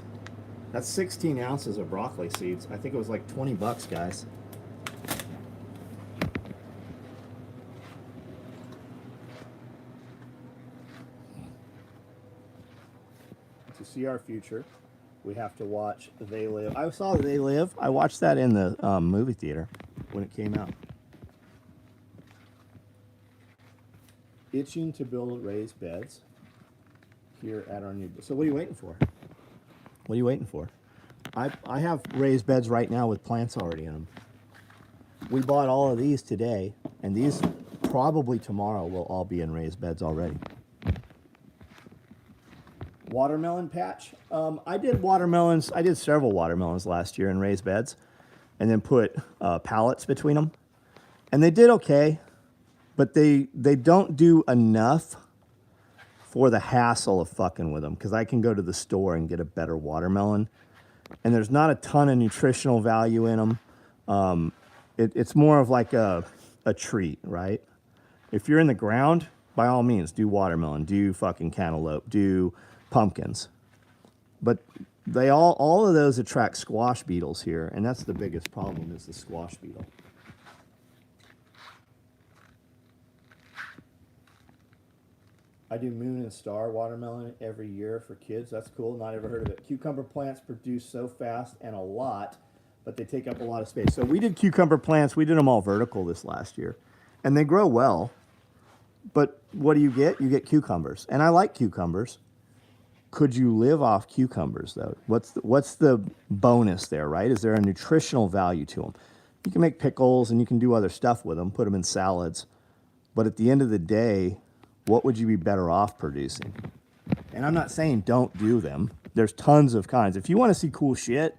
That's 16 ounces of broccoli seeds. I think it was like 20 bucks, guys. to see our future, we have to watch They Live. I saw They Live. I watched that in the movie theater when it came out. Itching to build raised beds here at our new. So what are you waiting for? What are you waiting for? I have raised beds right now with plants already in them. We bought all of these today, and these probably tomorrow will all be in raised beds already. Watermelon patch. I did watermelons. I did several watermelons last year in raised beds, and then put pallets between them, and they did okay, but they don't do enough for the hassle of fucking with them, because I can go to the store and get a better watermelon, and there's not a ton of nutritional value in them. It's more of like a treat, right? If you're in the ground, by all means, do watermelon, do fucking cantaloupe, do pumpkins. But they all of those attract squash beetles here, and that's the biggest problem, is the squash beetle. I do moon and star watermelon every year for kids. That's cool. Not ever heard of it. Cucumber plants produce so fast and a lot, but they take up a lot of space. So we did cucumber plants. We did them all vertical this last year, and they grow well. But what do you get? You get cucumbers, and I like cucumbers. Could you live off cucumbers, though? What's the bonus there, right? Is there a nutritional value to them? You can make pickles, and you can do other stuff with them, put them in salads. But at the end of the day, what would you be better off producing? And I'm not saying don't do them. There's tons of kinds. If you want to see cool shit,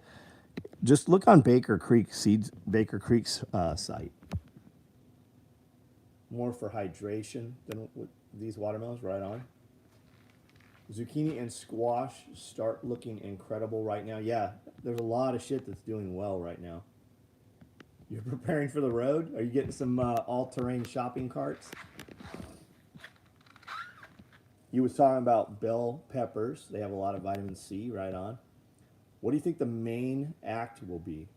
just look on Baker Creek's site. More for hydration than these watermelons, right on. Zucchini and squash start looking incredible right now. Yeah, there's a lot of shit that's doing well right now. You're preparing for the road? Are you getting some all-terrain shopping carts? You was talking about bell peppers. They have a lot of vitamin C, right on. What do you think the main act will be?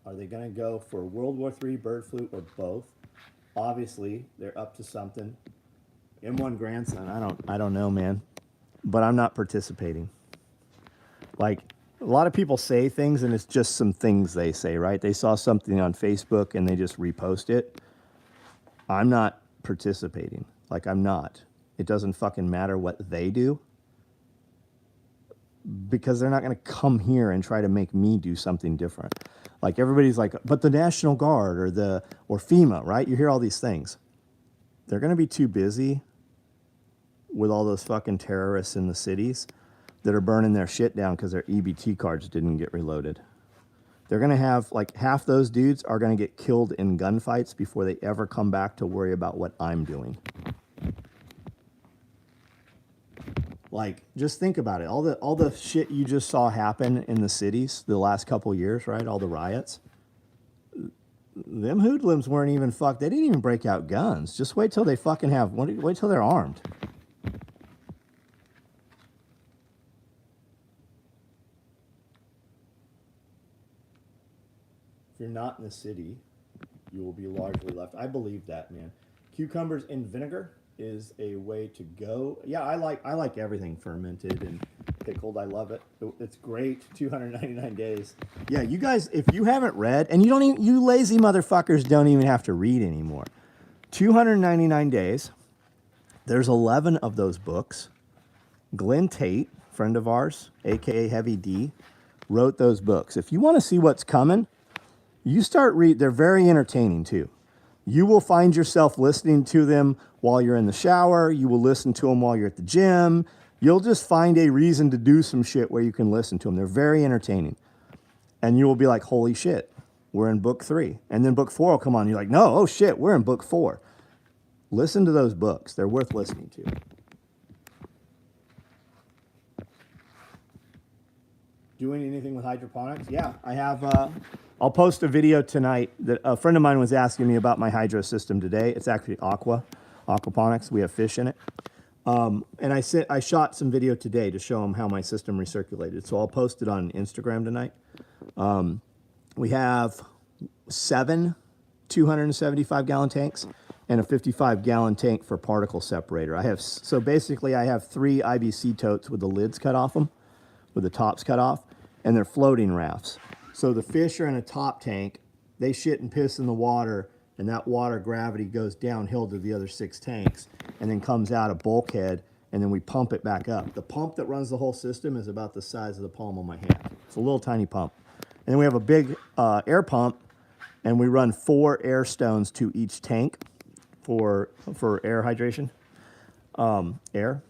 Are they going to go for World War III, bird flu, or both? Obviously, they're up to something. M1 grandson, I don't know, man. But I'm not participating. Like, a lot of people say things, and it's just some things they say, right? They saw something on Facebook, and they just repost it. I'm not participating. Like, I'm not. It doesn't fucking matter what they do, because they're not going to come here and try to make me do something different. Like, everybody's like, but the National Guard or FEMA, right? You hear all these things. They're going to be too busy with all those fucking terrorists in the cities that are burning their shit down because their EBT cards didn't get reloaded. They're going to have, like, half those dudes are going to get killed in gunfights before they ever come back to worry about what I'm doing. Like, just think about it. All the shit you just saw happen in the cities the last couple years, right? All the riots. Them hoodlums weren't even fucked. They didn't even break out guns. Just wait till they fucking have, wait till they're armed. If you're not in the city, you will be largely left. I believe that, man. Cucumbers in vinegar is a way to go. Yeah, I like everything fermented and pickled. I love it. It's great. 299 days. Yeah, you guys, if you haven't read, and you lazy motherfuckers don't even have to read anymore. 299 days. There's 11 of those books. Glenn Tate, friend of ours, aka Heavy D, wrote those books. If you want to see what's coming, you start read. They're very entertaining too. You will find yourself listening to them while you're in the shower. You will listen to them while you're at the gym. You'll just find a reason to do some shit where you can listen to them. They're very entertaining. And you will be like, holy shit, we're in book 3. And then book 4 will come on. You're like, no, oh shit, we're in book 4. Listen to those books. They're worth listening to. Doing anything with hydroponics? Yeah, I have. I'll post a video tonight that a friend of mine was asking me about my hydro system today. It's actually aquaponics. We have fish in it. And I shot some video today to show him how my system recirculated. So I'll post it on Instagram tonight. We have 7 275-gallon tanks and a 55-gallon tank for particle separator. So basically I have 3 IBC totes with the lids cut off them, with the tops cut off, and they're floating rafts. So the fish are in a top tank, they shit and piss in the water, and that water gravity goes downhill to the other 6 tanks and then comes out a bulkhead, and then we pump it back up. The pump that runs the whole system is about the size of the palm of my hand. It's a little tiny pump. And then we have a big air pump, and we run 4 air stones to each tank for air hydration, air.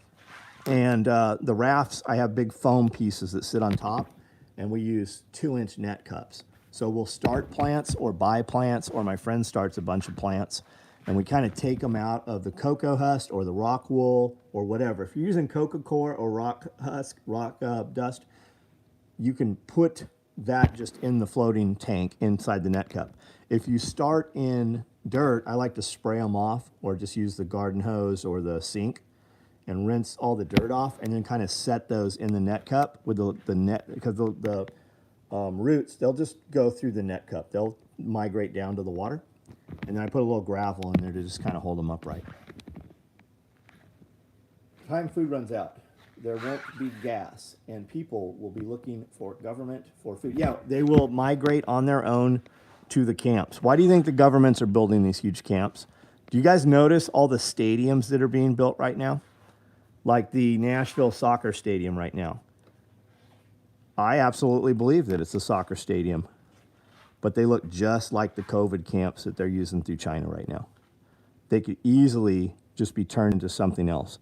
And the rafts, I have big foam pieces that sit on top, and we use 2-inch net cups. So we'll start plants or buy plants, or my friend starts a bunch of plants, and we kind of take them out of the cocoa husk or the rock wool or whatever. If you're using cocoa core or rock husk, rock dust, you can put that just in the floating tank inside the net cup. If you start in dirt, I like to spray them off or just use the garden hose or the sink and rinse all the dirt off, and then kind of set those in the net cup with the net, because the roots, they'll just go through the net cup. They'll migrate down to the water, and then I put a little gravel in there to just kind of hold them upright. Time food runs out, there won't be gas, and people will be looking for government for food. Yeah, they will migrate on their own to the camps. Why do you think the governments are building these huge camps? Do you guys notice all the stadiums that are being built right now? Like the Nashville soccer stadium right now. I absolutely believe that it's a soccer stadium, but they look just like the COVID camps that they're using through China right now. They could easily just be turned into something else.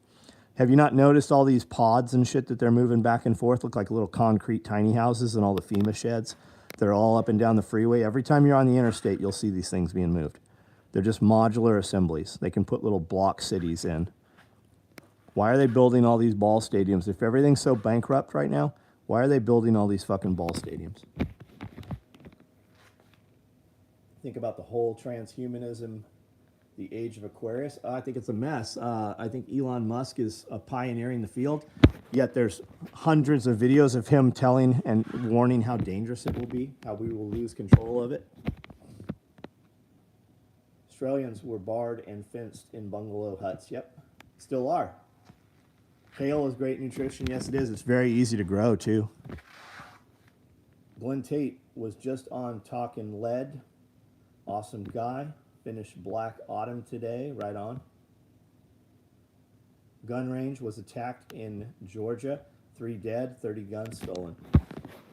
Have you not noticed all these pods and shit that they're moving back and forth? Look like little concrete tiny houses, and all the FEMA sheds. They're all up and down the freeway. Every time you're on the interstate, you'll see these things being moved. They're just modular assemblies. They can put little block cities in. Why are they building all these ball stadiums? If everything's so bankrupt right now, why are they building all these fucking ball stadiums? Think about the whole transhumanism, the age of Aquarius. I think it's a mess. I think Elon Musk is pioneering the field, yet there's hundreds of videos of him telling and warning how dangerous it will be, how we will lose control of it. Australians were barred and fenced in bungalow huts. Yep, still are. Kale is great nutrition. Yes, it is. It's very easy to grow, too. Glenn Tate was just on Talking Lead. Awesome guy. Finished Black Autumn today. Right on. Gun range was attacked in Georgia. 3 dead, 30 guns stolen.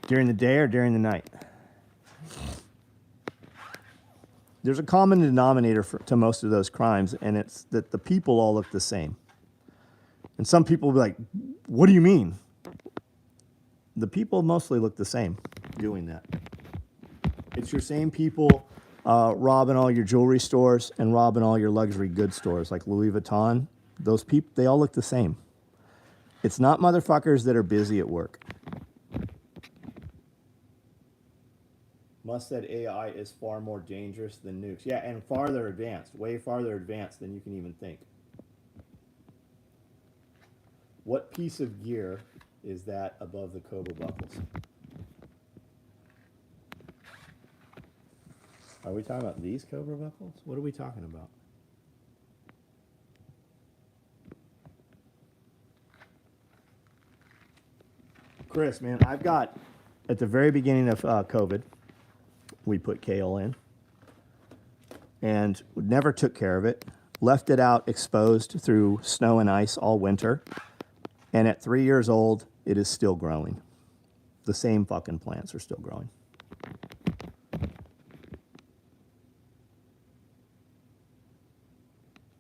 During the day or during the night? There's a common denominator to most of those crimes, and it's that the people all look the same. And some people will be like, what do you mean? The people mostly look the same doing that. It's your same people robbing all your jewelry stores and robbing all your luxury goods stores like Louis Vuitton. Those people, they all look the same. It's not motherfuckers that are busy at work. Musk said AI is far more dangerous than nukes. Yeah, and farther advanced, way farther advanced than you can even think. What piece of gear is that above the Cobra buckles? Are we talking about these Cobra buckles? What are we talking about? Chris, man, I've got, at the very beginning of COVID, we put kale in and never took care of it. Left it out exposed through snow and ice all winter. And at 3 years old, it is still growing. The same fucking plants are still growing.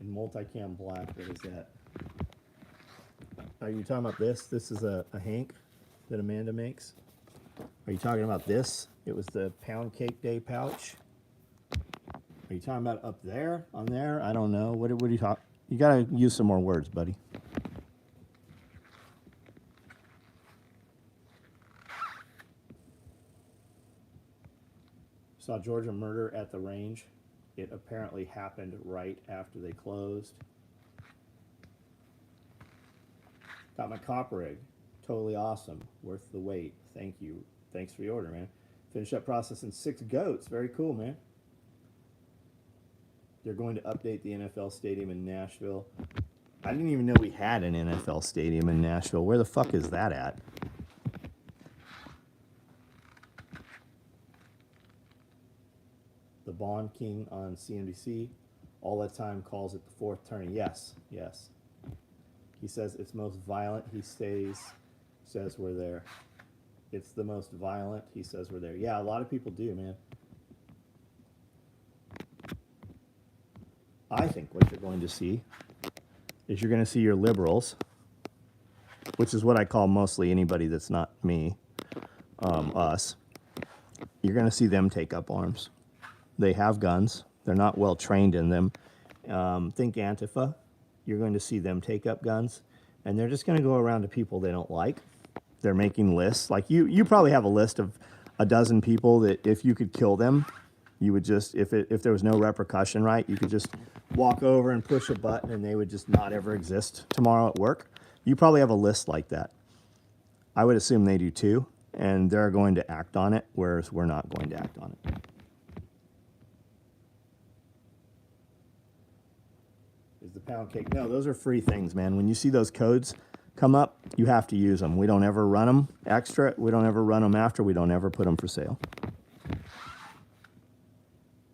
And multicam black, what is that? Are you talking about this? This is a Hank that Amanda makes. Are you talking about this? It was the Pound Cake Day pouch. Are you talking about up there? On there? I don't know. What are you talking? You gotta use some more words, buddy. Saw Georgia murder at the range. It apparently happened right after they closed. Got my copper egg. Totally awesome. Worth the wait. Thank you. Thanks for the order, man. Finished up processing 6 goats. Very cool, man. They're going to update the NFL stadium in Nashville. I didn't even know we had an NFL stadium in Nashville. Where the fuck is that at? The Bond King on CNBC all the time calls it the fourth turning. Yes, yes. He says it's most violent. He says we're there. It's the most violent. He says we're there. Yeah, a lot of people do, man. I think what you're going to see is you're going to see your liberals, which is what I call mostly anybody that's not me, us. You're going to see them take up arms. They have guns. They're not well trained in them. Think Antifa. You're going to see them take up guns, and they're just going to go around to people they don't like. They're making lists. Like you probably have a list of a dozen people that if you could kill them, you would just, if there was no repercussion, right, you could just walk over and push a button and they would just not ever exist tomorrow at work. You probably have a list like that. I would assume they do too, and they're going to act on it, whereas we're not going to act on it. Is the pound cake? No, those are free things, man. When you see those codes come up, you have to use them. We don't ever run them extra. We don't ever run them after. We don't ever put them for sale.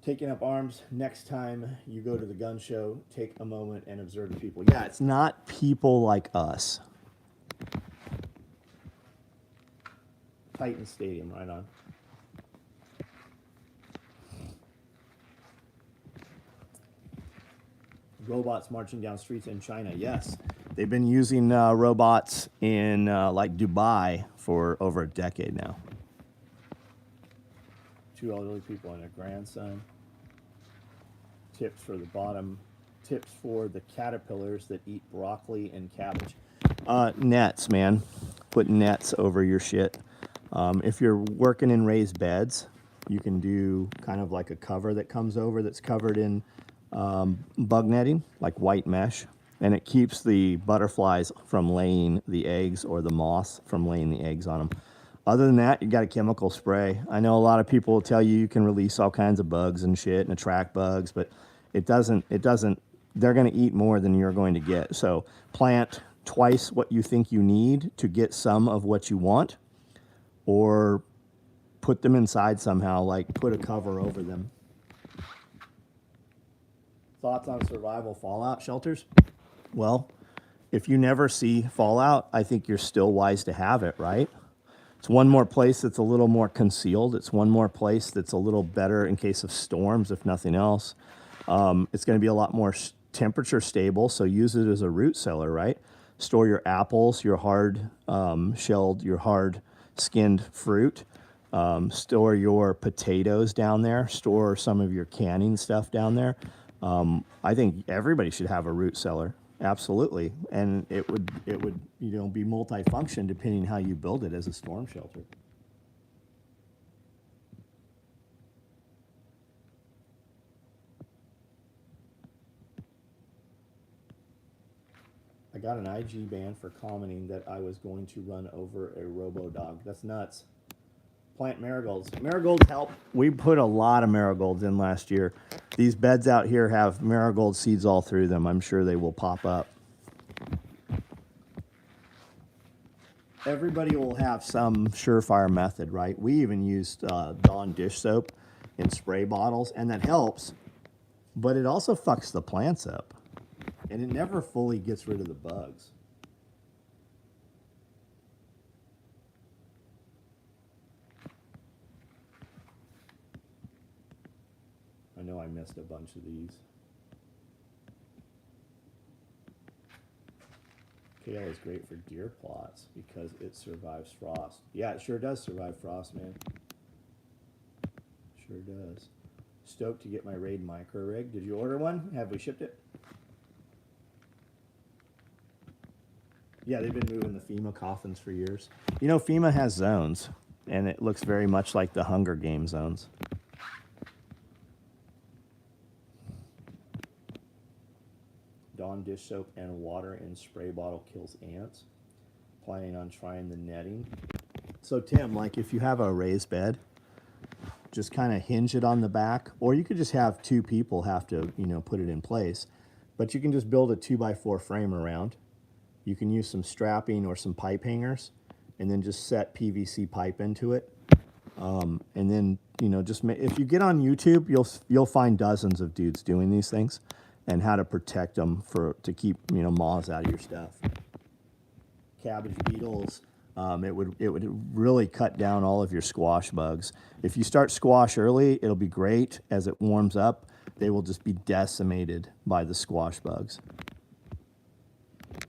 Taking up arms, next time you go to the gun show, take a moment and observe the people. Yeah, it's not people like us. Titan Stadium, right on. Robots marching down streets in China. Yes, they've been using robots in like Dubai for over a decade now. 2 elderly people and a grandson. Tips for the bottom. Tips for the caterpillars that eat broccoli and cabbage. Nets, man. Put nets over your shit. If you're working in raised beds, you can do kind of like a cover that comes over that's covered in bug netting, like white mesh, and it keeps the butterflies from laying the eggs or the moths from laying the eggs on them. Other than that, you got a chemical spray. I know a lot of people will tell you can release all kinds of bugs and shit and attract bugs, but it doesn't, they're going to eat more than you're going to get. So plant twice what you think you need to get some of what you want, or put them inside somehow, like put a cover over them. Thoughts on survival fallout shelters? Well, if you never see fallout, I think you're still wise to have it, right? It's one more place that's a little more concealed. It's one more place that's a little better in case of storms, if nothing else. It's going to be a lot more temperature stable, so use it as a root cellar, right? Store your apples, your hard shelled, your hard skinned fruit. Store your potatoes down there. Store some of your canning stuff down there. I think everybody should have a root cellar. Absolutely. And it would be multifunction depending how you build it as a storm shelter. I got an IG ban for commenting that I was going to run over a robo-dog. That's nuts. Plant marigolds. Marigolds help. We put a lot of marigolds in last year. These beds out here have marigold seeds all through them. I'm sure they will pop up. Everybody will have some surefire method, right? We even used Dawn dish soap in spray bottles, and that helps, but it also fucks the plants up, and it never fully gets rid of the bugs. I know I missed a bunch of these. Kale is great for deer plots because it survives frost. Yeah, it sure does survive frost, man. Sure does. Stoked to get my Raid micro rig. Did you order one? Have we shipped it? Yeah, they've been moving the FEMA coffins for years. You know, FEMA has zones, and it looks very much like the Hunger Games zones. Dawn dish soap and water in spray bottle kills ants. Planning on trying the netting. So Tim, like if you have a raised bed, just kind of hinge it on the back, or you could just have two people have to, you know, put it in place. But you can just build a 2x4 frame around. You can use some strapping or some pipe hangers, and then just set PVC pipe into it. And then, you know, just if you get on YouTube, you'll find dozens of dudes doing these things and how to protect them to keep, you know, moths out of your stuff. Cabbage beetles. It would really cut down all of your squash bugs. If you start squash early, it'll be great. As it warms up, they will just be decimated by the squash bugs.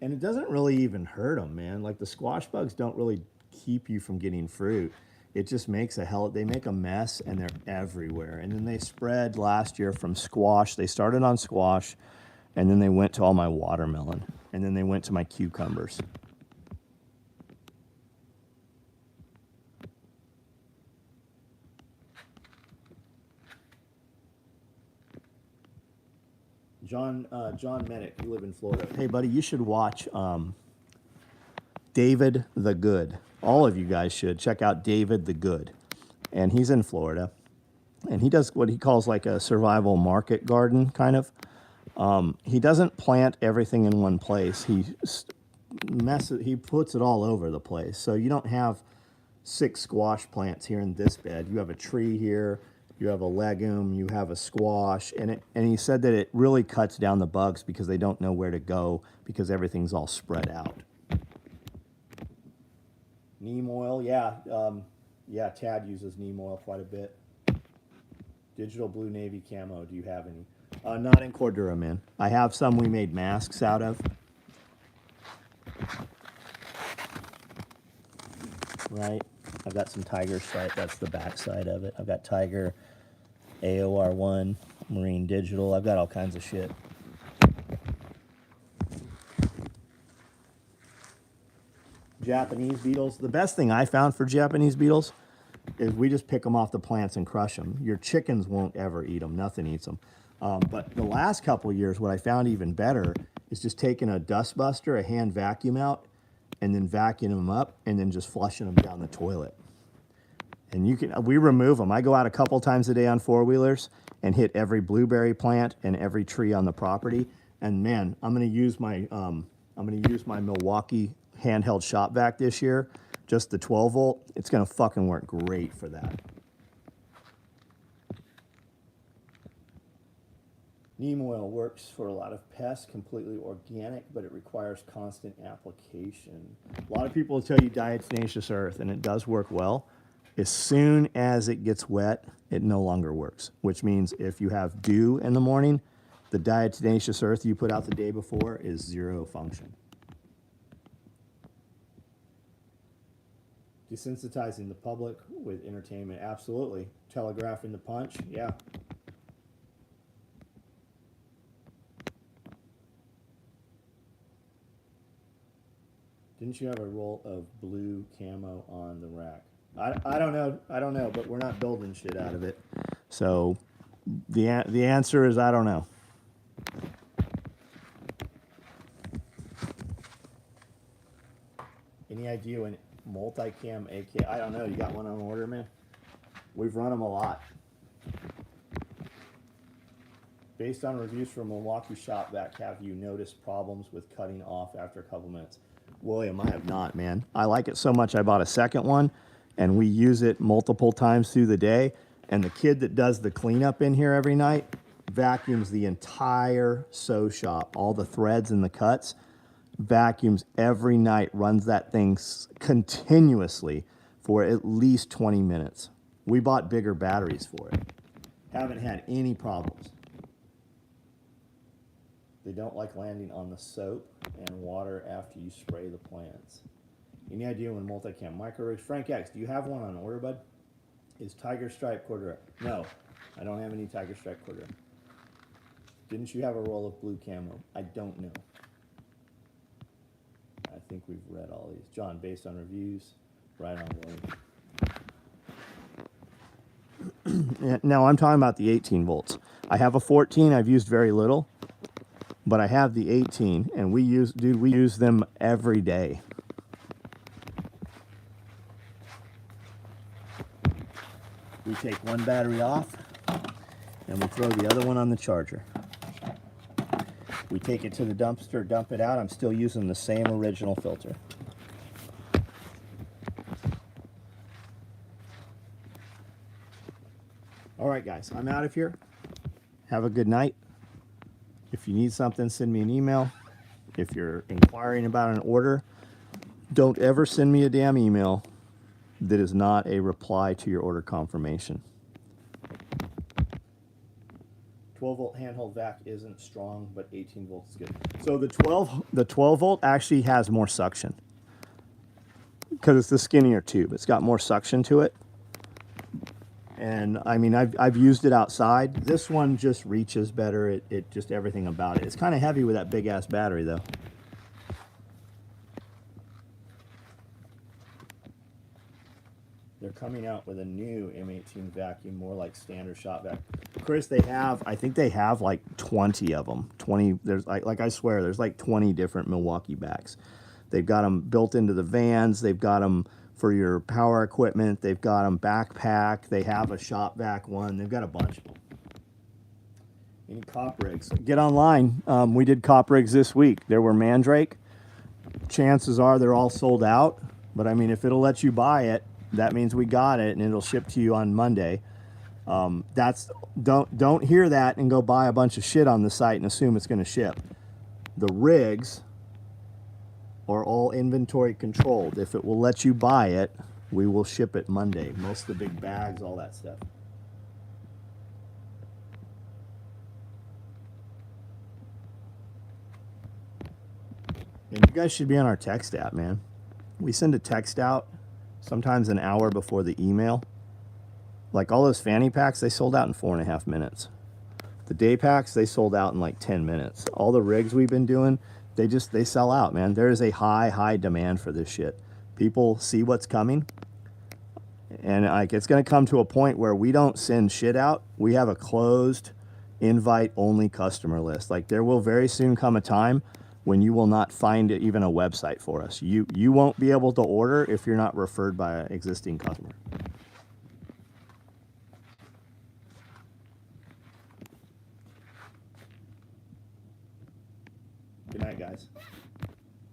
And it doesn't really even hurt them, man. Like, the squash bugs don't really keep you from getting fruit. It just makes they make a mess, and they're everywhere. And then they spread last year from squash. They started on squash, and then they went to all my watermelon, and then they went to my cucumbers. John Medic, you live in Florida. Hey, buddy, you should watch David the Good. All of you guys should check out David the Good. And he's in Florida. And he does what he calls like a survival market garden, kind of. He doesn't plant everything in one place. He puts it all over the place. So you don't have 6 squash plants here in this bed. You have a tree here. You have a legume, you have a squash, and he said that it really cuts down the bugs because they don't know where to go because everything's all spread out. Neem oil, yeah, Tad uses neem oil quite a bit. Digital Blue Navy camo, do you have any? Not in Cordura, man. I have some we made masks out of. Right, I've got some Tiger Stripe, that's the back side of it. I've got Tiger, AOR1, Marine Digital, I've got all kinds of shit. Japanese beetles, the best thing I found for Japanese beetles is we just pick them off the plants and crush them. Your chickens won't ever eat them, nothing eats them. But the last couple of years, what I found even better is just taking a dust buster, a hand vacuum out, and then vacuuming them up, and then just flushing them down the toilet. And we remove them. I go out a couple times a day on 4-wheelers and hit every blueberry plant and every tree on the property. And man, I'm gonna use my Milwaukee handheld shop vac this year, just the 12 volt. It's gonna fucking work great for that. Neem oil works for a lot of pests, completely organic, but it requires constant application. A lot of people will tell you diatomaceous earth, and it does work well. As soon as it gets wet, it no longer works, which means if you have dew in the morning, the diatomaceous earth you put out the day before is 0 function. Desensitizing the public with entertainment, absolutely. Telegraphing the punch, yeah. Didn't you have a roll of blue camo on the rack? I don't know, but we're not building shit out of it. So the answer is I don't know. Any idea when multicam AK? I don't know. You got one on order, man? We've run them a lot. Based on reviews from Milwaukee Shop Vac, have you noticed problems with cutting off after a couple minutes? William, I have not, man. I like it so much I bought a second one, and we use it multiple times through the day. And the kid that does the cleanup in here every night vacuums the entire sew shop, all the threads and the cuts, vacuums every night, runs that thing continuously for at least 20 minutes. We bought bigger batteries for it. Haven't had any problems. They don't like landing on the soap and water after you spray the plants. Any idea when multicam micro rigs? Frank X, do you have one on order, bud? Is Tiger Stripe Cordura? No, I don't have any Tiger Stripe Cordura. Didn't you have a roll of blue camo? I don't know. I think we've read all these. John, based on reviews, right on William. Now I'm talking about the 18 volts. I have a 14 I've used very little, but I have the 18 and we use them every day. We We take one battery off and we throw the other one on the charger. We take it to the dumpster, dump it out. I'm still using the same original filter. All right, guys, I'm out of here. Have a good night. If you need something, send me an email. If you're inquiring about an order, don't ever send me a damn email that is not a reply to your order confirmation. 12-volt handheld vac isn't strong, but 18 volts is good. So the 12 volt actually has more suction because it's the skinnier tube. It's got more suction to it. And I mean, I've used it outside. This one just reaches better. It just everything about it. It's kind of heavy with that big ass battery though. They're coming out with a new M18 vacuum, more like standard shop vac. Chris, I think they have like 20 of them. 20, there's like I swear, there's like 20 different Milwaukee vacs. They've got them built into the vans. They've got them for your power equipment. They've got them backpack. They have a shop vac one. They've got a bunch of them. Any cop rigs? Get online. We did cop rigs this week. There were Mandrake. Chances are they're all sold out. But I mean, if it'll let you buy it, that means we got it and it'll ship to you on Monday. Don't hear that and go buy a bunch of shit on the site and assume it's going to ship. The rigs are all inventory controlled. If it will let you buy it, we will ship it Monday. Most of the big bags, all that stuff. And you guys should be on our text app, man. We send a text out sometimes an hour before the email. Like all those fanny packs, they sold out in 4.5 minutes. The day packs, they sold out in like 10 minutes. All the rigs we've been doing, they sell out, man. There is a high demand for this shit. People see what's coming. And like it's gonna come to a point where we don't send shit out. We have a closed invite only customer list. Like there will very soon come a time when you will not find even a website for us. You won't be able to order if you're not referred by an existing customer. Good night, guys.